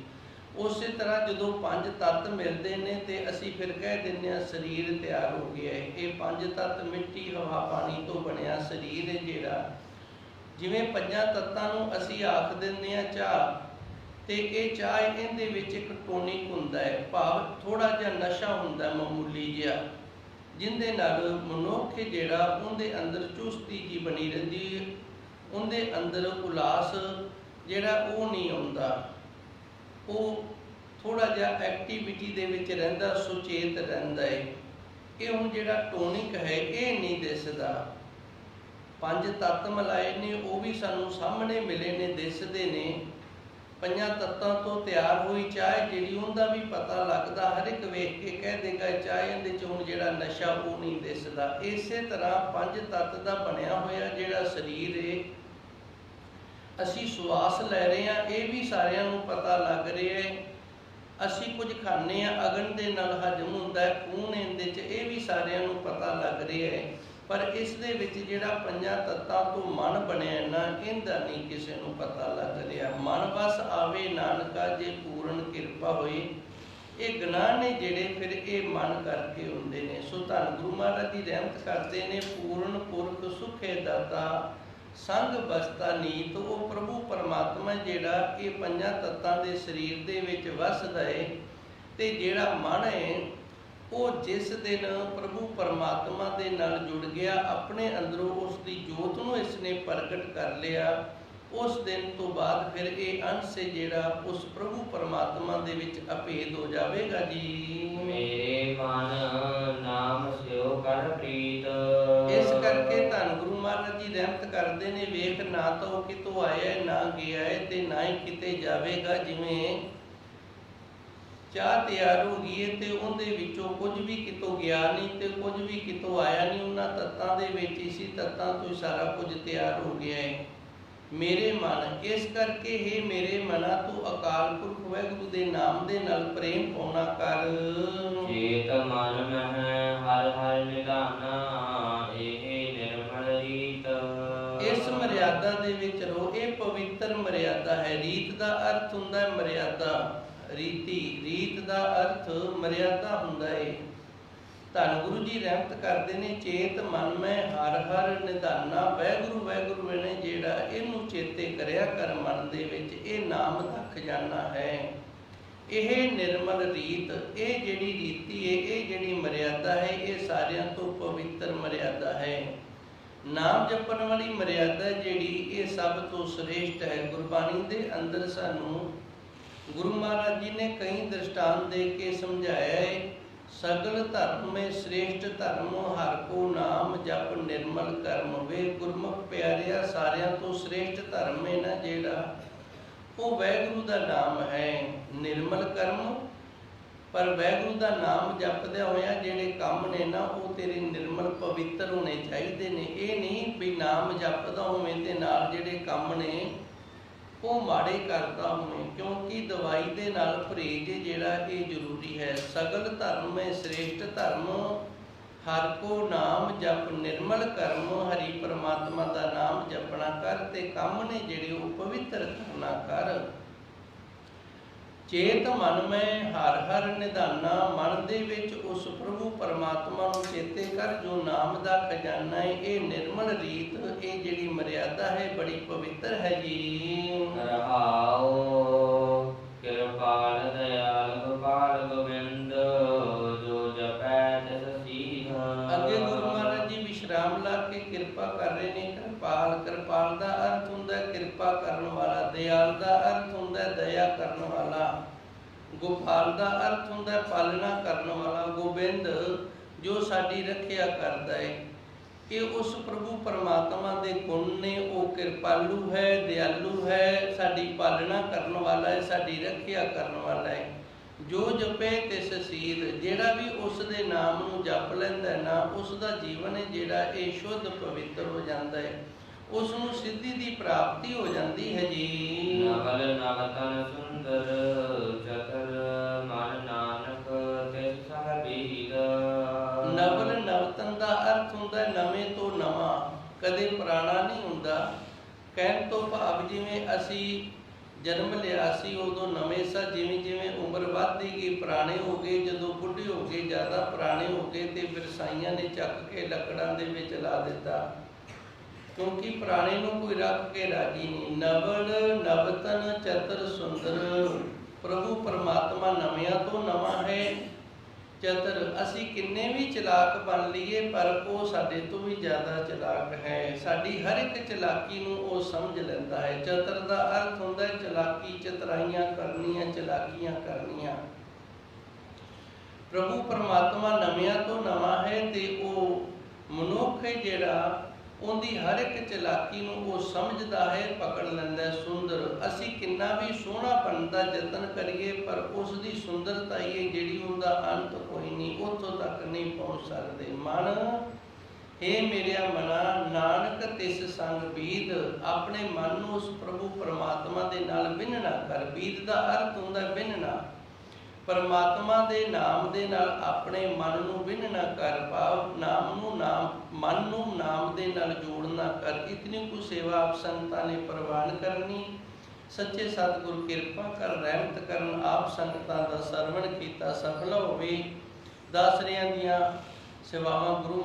ਉਸੇ ਤਰ੍ਹਾਂ ਜਦੋਂ ਪੰਜ ਤੱਤ ਮਿਲਦੇ ਨੇ ਤੇ ਅਸੀਂ ਫਿਰ ਕਹਿ ਦਿੰਦੇ ਹਾਂ ਸਰੀਰ ਤਿਆਰ ਹੋ ਗਿਆ ਹੈ। ਇਹ ਪੰਜ ਤੱਤ ਮਿੱਟੀ, ਹਵਾ, ਪਾਣੀ ਤੋਂ ਬਣਿਆ ਸਰੀਰ ਹੈ ਜਿਹੜਾ। ਜਿਵੇਂ ਪੰਜਾਂ ਤੱਤਾਂ ਨੂੰ ਅਸੀਂ ਆਖ ਦਿੰਦੇ ਹਾਂ ਚਾਹ, ਤੇ ਇਹ ਚਾਹ ਇਹਦੇ ਵਿੱਚ ਇੱਕ ਟੋਨਿਕ ਹੁੰਦਾ ਹੈ, ਭਾਵ ਥੋੜਾ ਜਿਹਾ ਨਸ਼ਾ ਹੁੰਦਾ ਮਾਮੂਲੀ ਜਿਹਾ, ਜਿਹਦੇ ਨਾਲ ਮਨੁੱਖ ਜਿਹੜਾ, ਉਹਦੇ ਅੰਦਰ ਚੁਸਤੀ ਜੀ ਬਣੀ ਰਹਿੰਦੀ ਹੈ, ਉਹਦੇ ਅੰਦਰ ਉਲਾਸ ਜਿਹੜਾ ਉਹ ਨਹੀਂ ਆਉਂਦਾ। ਉਹ ਥੋੜਾ ਜਿਹਾ ਐਕਟੀਵਿਟੀ ਦੇ ਵਿੱਚ ਰਹਿੰਦਾ, ਸੁਚੇਤ ਰਹਿੰਦਾ ਹੈ। ਇਹ ਹੁਣ ਜਿਹੜਾ ਟੋਨਿਕ ਹੈ, ਇਹ ਨਹੀਂ ਦਿਸਦਾ। ਪੰਜ ਤੱਤ ਮਿਲਾਏ ਨੇ, ਉਹ ਵੀ ਸਾਨੂੰ ਸਾਹਮਣੇ ਮਿਲੇ ਨੇ, ਦਿਸਦੇ ਨੇ। ਪੰਜਾਂ ਤੱਤਾਂ ਤੋਂ ਤਿਆਰ ਹੋਈ ਚਾਹ ਜਿਹੜੀ, ਉਹਦਾ ਵੀ ਪਤਾ ਲੱਗਦਾ। ਹਰ ਇੱਕ ਵੇਖ ਕੇ ਕਹਿ ਦੇਗਾ ਚਾਹ ਦੇ 'ਚ ਹੁਣ ਜਿਹੜਾ ਨਸ਼ਾ ਉਹ ਨਹੀਂ ਦਿਸਦਾ। ਇਸੇ ਤਰ੍ਹਾਂ ਪੰਜ ਤੱਤ ਦਾ ਬਣਿਆ ਹੋਇਆ ਜਿਹੜਾ ਸਰੀਰ ਹੈ, ਅਸੀਂ ਸਵਾਸ ਲੈ ਰਹੇ ਹਾਂ, ਇਹ ਵੀ ਸਾਰਿਆਂ ਨੂੰ ਪਤਾ ਲੱਗ ਰਿਹਾ ਹੈ। ਅਸੀਂ ਕੁਝ ਖਾਂਦੇ ਹਾਂ, ਅਗਨ ਦੇ ਨਾਲ ਹਜਮ ਹੁੰਦਾ ਹੈ, ਖੂਨ ਇਹਦੇ 'ਚ, ਇਹ ਵੀ ਸਾਰਿਆਂ ਨੂੰ ਪਤਾ ਲੱਗ ਰਿਹਾ ਹੈ। ਪਰ ਇਸ ਦੇ ਵਿੱਚ ਜਿਹੜਾ ਪੰਜਾਂ ਤੱਤਾਂ ਤੋਂ ਮਨ ਬਣਿਆ ਨਾ, ਇਹਦਾ ਨਹੀਂ ਕਿਸੇ ਨੂੰ ਪਤਾ ਲੱਗ ਰਿਹਾ। ਮਨ ਬਸ ਆਵੇ ਨਾਨਕਾ ਜੇ ਪੂਰਨ ਕਿਰਪਾ ਹੋਏ। ਇਹ ਗੁਨਾਹ ਨੇ ਜਿਹੜੇ ਫਿਰ ਇਹ ਮਨ ਕਰਕੇ ਹੁੰਦੇ ਨੇ। ਸੋ ਧੰਨ ਗੁਰੂ ਮਹਾਰਾਜ ਜੀ ਰਹਿਮਤ ਕਰਦੇ ਨੇ, ਪੂਰਨ ਪੁਰਖ ਸੁਖੇ ਦਾਤਾ ਸੰਗ ਬਸਤਾ ਨੀਤ। ਉਹ ਪ੍ਰਭੂ ਪਰਮਾਤਮਾ ਜਿਹੜਾ ਇਹ ਪੰਜਾਂ ਤੱਤਾਂ ਦੇ ਸਰੀਰ ਦੇ ਵਿੱਚ ਵਸਦਾ ਹੈ, ਤੇ ਜਿਹੜਾ ਮਨ ਹੈ ਉਹ ਜਿਸ ਦਿਨ ਪ੍ਰਭੂ ਪਰਮਾਤਮਾ ਦੇ ਨਾਲ ਜੁੜ ਗਿਆ, ਆਪਣੇ ਅੰਦਰੋਂ ਉਸ ਦੀ ਜੋਤ ਨੂੰ ਇਸ ਨੇ ਪ੍ਰਗਟ ਕਰ ਲਿਆ, ਉਸ ਦਿਨ ਤੋਂ ਬਾਅਦ ਫਿਰ ਇਹ ਅੰਸ਼ ਜਿਹੜਾ ਉਸ ਪ੍ਰਭੂ ਪਰਮਾਤਮਾ ਦੇ ਵਿੱਚ ਅਭੇਦ ਹੋ ਜਾਵੇਗਾ ਜੀ। ਮੇਰੇ ਮਨ ਨਾਮ ਸਿਓ ਕਰ ਪ੍ਰੀਤ। ਇਸ ਕਰਕੇ ਧੰਨ ਗੁਰੂ ਮਹਾਰਾਜ ਜੀ ਰਹਿਮਤ ਕਰਦੇ ਨੇ, ਵੇਖ ਨਾ ਤਾਂ ਉਹ ਕਿਤੋਂ ਆਇਆ ਨਾ ਗਿਆ ਹੈ ਤੇ ਨਾ ਹੀ ਕਿਤੇ ਜਾਵੇਗਾ। ਜਿਵੇਂ ਚਾਹ ਤਿਆਰ ਹੋ ਗਈ ਹੈ ਤੇ ਉਹਦੇ ਵਿੱਚੋਂ ਕੁਝ ਵੀ ਕਿਤੋਂ ਗਿਆ ਨਹੀਂ ਤੇ ਕੁਝ ਵੀ ਕਿਤੋਂ ਆਇਆ ਨਹੀਂ, ਉਹਨਾਂ ਤੱਤਾਂ ਦੇ ਵਿੱਚ ਇਸੀ ਤੱਤਾਂ ਤੋਂ ਹੀ ਸਾਰਾ ਕੁਝ ਤਿਆਰ ਹੋ ਗਿਆ ਹੈ। ਮੇਰੇ ਮਨ, ਇਸ ਕਰਕੇ ਹੀ ਮੇਰੇ ਮਨਾ ਤੂੰ ਅਕਾਲ ਪੁਰਖ ਵਾਹਿਗੁਰੂ ਦੇ ਨਾਮ ਦੇ ਨਾਲ ਪ੍ਰੇਮ ਪਾਉਣਾ ਕਰ। ਚੇਤ ਮਨ ਮਹਿ ਹਰਿ ਹਰਿ ਨਿਧਾਨਾ, ਇਹ ਨਿਰਮਲ ਰੀਤ। ਇਸ ਮਰਿਆਦਾ ਦੇ ਵਿੱਚ ਰਹੋ। ਇਹ ਪਵਿੱਤਰ ਮਰਿਆਦਾ ਹੈ। ਰੀਤ ਦਾ ਅਰਥ ਹੁੰਦਾ ਹੈ ਮਰਿਆਦਾ, ਰੀਤੀ। ਰੀਤ ਦਾ ਅਰਥ ਮਰਿਆਦਾ ਹੁੰਦਾ ਹੈ। ਧੰਨ ਗੁਰੂ ਜੀ ਰਹਿਮਤ ਕਰਦੇ ਨੇ, ਚੇਤ ਮਨ ਮੈਂ ਹਰ ਹਰ ਨਿਧਾਨਾ। ਵਾਹਿਗੁਰੂ ਵਾਹਿਗੁਰੂ ਨੇ ਜਿਹੜਾ ਇਹਨੂੰ ਚੇਤੇ ਕਰਿਆ ਕਰ ਮਨ ਦੇ ਵਿੱਚ। ਇਹ ਨਾਮ ਦਾ ਖਜ਼ਾਨਾ ਹੈ। ਇਹ ਨਿਰਮਲ ਰੀਤ, ਇਹ ਜਿਹੜੀ ਰੀਤੀ ਹੈ, ਇਹ ਜਿਹੜੀ ਮਰਿਆਦਾ ਹੈ, ਇਹ ਸਾਰਿਆਂ ਤੋਂ ਪਵਿੱਤਰ ਮਰਿਆਦਾ ਹੈ। ਨਾਮ ਜਪਣ ਵਾਲੀ ਮਰਿਆਦਾ ਜਿਹੜੀ ਇਹ ਸਭ ਤੋਂ ਸ੍ਰੇਸ਼ਟ ਹੈ। ਗੁਰਬਾਣੀ ਦੇ ਅੰਦਰ ਸਾਨੂੰ ਗੁਰੂ ਮਹਾਰਾਜ ਜੀ ਨੇ ਕਈ ਦ੍ਰਿਸ਼ਟਾਂਤ ਦੇ ਕੇ ਸਮਝਾਇਆ ਹੈ। ਸਗਲ ਧਰਮ ਮੇ ਸ੍ਰੇਸ਼ਟ ਧਰਮ, ਹਰ ਕੋ ਨਾਮ ਜਪ ਨਿਰਮਲ ਕਰਮ। ਵੇ ਗੁਰਮੁਖ ਪਿਆਰਿਆ, ਸਾਰਿਆਂ ਤੋਂ ਸ੍ਰੇਸ਼ਟ ਧਰਮ ਹੈ ਨਾ ਜਿਹੜਾ, ਉਹ ਵਾਹਿਗੁਰੂ ਦਾ ਨਾਮ ਹੈ। ਨਿਰਮਲ ਕਰਮ, ਪਰ ਵਾਹਿਗੁਰੂ ਦਾ ਨਾਮ ਜਪਦਿਆਂ ਹੋਇਆ ਜਿਹੜੇ ਕੰਮ ਨੇ ਨਾ, ਉਹ ਤੇਰੇ ਨਿਰਮਲ ਪਵਿੱਤਰ ਹੋਣੇ ਚਾਹੀਦੇ ਨੇ। ਇਹ ਨਹੀਂ ਵੀ ਨਾਮ ਜਪਦਾ ਹੋਵੇਂ ਤੇ ਨਾਲ ਜਿਹੜੇ ਕੰਮ ਨੇ ਉਹ ਮਾੜੇ ਕਰਦਾ ਹੋਵੇ, ਕਿਉਂਕਿ ਦਵਾਈ ਦੇ ਨਾਲ ਪਰਹੇਜ਼ ਜਿਹੜਾ ਇਹ ਜ਼ਰੂਰੀ ਹੈ। ਸਗਲ ਧਰਮ ਹੈ ਸ੍ਰੇਸ਼ਟ ਧਰਮ, ਹਰ ਕੋ ਨਾਮ ਜਪ ਨਿਰਮਲ ਕਰਮ। ਹਰੀ ਪਰਮਾਤਮਾ ਦਾ ਨਾਮ ਜਪਣਾ ਕਰ ਤੇ ਕੰਮ ਨੇ ਜਿਹੜੇ ਉਹ ਪਵਿੱਤਰ ਕਰਨਾ ਕਰ। ਚੇਤ ਮਨ ਮੈਂ ਹਰ ਹਰ ਨਿਧਾਨਾ, ਮਨ ਦੇ ਵਿੱਚ ਉਸ ਪ੍ਰਭੂ ਪਰਮਾਤਮਾ ਨੂੰ ਚੇਤੇ ਕਰ ਜੋ ਨਾਮ ਦਾ ਖਜ਼ਾਨਾ ਹੈ। ਇਹ ਨਿਰਮਲ ਰੀਤ, ਇਹ ਜਿਹੜੀ ਮਰਿਆਦਾ ਹੈ ਬੜੀ ਪਵਿੱਤਰ ਹੈ ਜੀ। ਰਹਾਉ ਕਿਰਪਾਲ ਦਇਆਲ ਗੋਪਾਲ ਗੋਬਿੰਦ, ਜੋ ਜਪੈ ਤਿਸ ਸੀਧ। ਅੱਗੇ ਗੁਰੂ ਮਹਾਰਾਜ ਜੀ ਵਿਸ਼ਰਾਮ ਲਾ ਕੇ ਕਿਰਪਾ ਕਰ ਰਹੇ ਨੇ। ਕਿਰਪਾਲ, ਕਿਰਪਾਲ ਦਾ ਅਰਥ ਹੁੰਦਾ ਕਿਰਪਾ ਕਰਨ ਵਾਲਾ। ਦਇਆਲ ਦਾ ਅਰਥ ਹੁੰਦਾ ਦਇਆ ਕਰਨ ਵਾਲਾ। ਗੋਪਾਲ ਦਾ ਅਰਥ ਹੁੰਦਾ ਪਾਲਣਾ ਕਰਨ ਵਾਲਾ। ਗੋਬਿੰਦ ਜੋ ਸਾਡੀ ਰੱਖਿਆ ਕਰਦਾ ਹੈ। ਇਹ ਉਸ ਪ੍ਰਭੂ ਪਰਮਾਤਮਾ ਦੇ ਗੁਣ ਨੇ। ਉਹ ਕਿਰਪਾਲੂ ਹੈ, ਦਿਆਲੂ ਹੈ, ਸਾਡੀ ਪਾਲਣਾ ਕਰਨ ਵਾਲਾ ਹੈ, ਸਾਡੀ ਰੱਖਿਆ ਕਰਨ ਵਾਲਾ ਹੈ। ਜੋ ਜਪੇ ਤਿਸ ਸੀਧ, ਜਿਹੜਾ ਵੀ ਉਸ ਦੇ ਨਾਮ ਨੂੰ ਜਪ ਲੈਂਦਾ ਨਾ, ਉਸ ਦਾ ਜੀਵਨ ਹੈ ਜਿਹੜਾ ਇਹ ਸ਼ੁੱਧ ਪਵਿੱਤਰ ਹੋ ਜਾਂਦਾ ਹੈ। ਉਸ ਨੂੰ ਸਿੱਧੀ ਦੀ ਪ੍ਰਾਪਤੀ ਹੋ ਜਾਂਦੀ ਹੈ ਜੀ। ਨਵਲ ਨਵਤਨ ਸੁੰਦਰ ਚਤਰ, ਮਨ ਨਾਨਕ ਤਿਸ ਸੰਗ ਬੀਦ। ਨਵਲ ਨਵਤਨ ਦਾ ਅਰਥ ਹੁੰਦਾ ਨਵੇਂ ਤੋਂ ਨਵਾਂ, ਕਦੇ ਪੁਰਾਣਾ ਨਹੀਂ ਹੁੰਦਾ। ਕਹਿਣ ਤੋਂ ਭਾਵ ਜਿਵੇਂ ਅਸੀਂ ਜਨਮ ਲਿਆ ਸੀ ਉਦੋਂ ਨਵੇਂ ਸਾਂ, ਜਿਵੇਂ ਜਿਵੇਂ ਉਮਰ ਵੱਧਦੀ ਗਈ ਪੁਰਾਣੇ ਹੋ ਗਏ, ਜਦੋਂ ਬੁੱਢੇ ਹੋ ਗਏ ਜ਼ਿਆਦਾ ਪੁਰਾਣੇ ਹੋ ਗਏ ਤੇ ਫਿਰ ਸਾਈਆਂ ਨੇ ਚੱਕ ਕੇ ਲੱਕੜਾਂ ਦੇ ਵਿੱਚ ਲਾ ਦਿੱਤਾ, ਕਿਉਂਕਿ ਪੁਰਾਣੇ ਨੂੰ ਕੋਈ ਰੱਖ ਕੇ ਰਾਜੀ ਨਹੀਂ। ਨਵਲ ਨਵਤਨ ਚਤਰ ਸੁੰਦਰ, ਪ੍ਰਭੂ ਪਰਮਾਤਮਾ ਨਵਿਆਂ ਤੋਂ ਨਵਾਂ ਹੈ। ਚਤਰ, ਅਸੀਂ ਕਿੰਨੇ ਵੀ ਚਲਾਕ ਬਣ ਲਈਏ ਪਰ ਉਹ ਸਾਡੇ ਤੋਂ ਵੀ ਜ਼ਿਆਦਾ ਚਲਾਕ ਹੈ। ਸਾਡੀ ਹਰ ਇੱਕ ਚਲਾਕੀ ਨੂੰ ਉਹ ਸਮਝ ਲੈਂਦਾ ਹੈ। ਚਤਰ ਦਾ ਅਰਥ ਹੁੰਦਾ ਹੈ ਚਲਾਕੀ, ਚਤਰਾਈਆਂ ਕਰਨੀਆਂ, ਚਲਾਕੀਆਂ ਕਰਨੀਆਂ। ਪ੍ਰਭੂ ਪਰਮਾਤਮਾ ਨਵਿਆਂ ਤੋਂ ਨਵਾਂ ਹੈ ਤੇ ਉਹ ਮਨੁੱਖ ਹੈ ਜਿਹੜਾ ਉਹਦੀ ਹਰ ਇੱਕ ਚਲਾਕੀ ਨੂੰ ਉਹ ਸਮਝਦਾ ਹੈ, ਪਕੜ ਲੈਂਦਾ ਹੈ। ਸੁੰਦਰ, ਅਸੀਂ ਕਿੰਨਾ ਵੀ ਸੋਹਣਾ ਬਣਨ ਦਾ ਯਤਨ ਕਰੀਏ ਪਰ ਉਸ ਦੀ ਸੁੰਦਰਤਾ ਹੀ ਹੈ ਜਿਹੜੀ ਉਹਦਾ ਅੰਤ ਕੋਈ ਨਹੀਂ, ਉੱਥੋਂ ਤੱਕ ਨਹੀਂ ਪਹੁੰਚ ਸਕਦੇ। ਮਨ, ਹੇ ਮੇਰਿਆ ਮਨਾ, ਨਾਨਕ ਤਿਸ ਸੰਗ ਬੀਦ, ਆਪਣੇ ਮਨ ਨੂੰ ਉਸ ਪ੍ਰਭੂ ਪਰਮਾਤਮਾ ਦੇ ਨਾਲ ਬਿੰਨਣਾ ਕਰ। ਬੀਦ ਦਾ ਅਰਥ ਹੁੰਦਾ ਬਿੰਨਣਾ। ਪਰਮਾਤਮਾ ਦੇ ਨਾਮ ਦੇ ਨਾਲ ਆਪਣੇ ਮਨ ਨੂੰ ਵਿੰਨ ਨਾ ਕਰ, ਭਾਵ ਮਨ ਨੂੰ ਨਾਮ ਦੇ ਨਾਲ ਜੋੜ ਨਾ ਕਰ। ਇਤਨੀ ਕੁ ਸੇਵਾ ਆਪ ਸੰਗਤਾਂ ਨੇ ਪ੍ਰਵਾਨ ਕਰਨੀ। ਸੱਚੇ ਸਤਿਗੁਰ ਕਿਰਪਾ ਕਰ, ਰਹਿਮਤ ਕਰਨ, ਆਪ ਸੰਗਤਾਂ ਦਾ ਸਰਵਣ ਕੀਤਾ ਸਫਲ ਹੋਵੇ। ਦਾਸਰਿਆਂ ਦੀਆਂ ਸੇਵਾਵਾਂ ਗੁਰੂ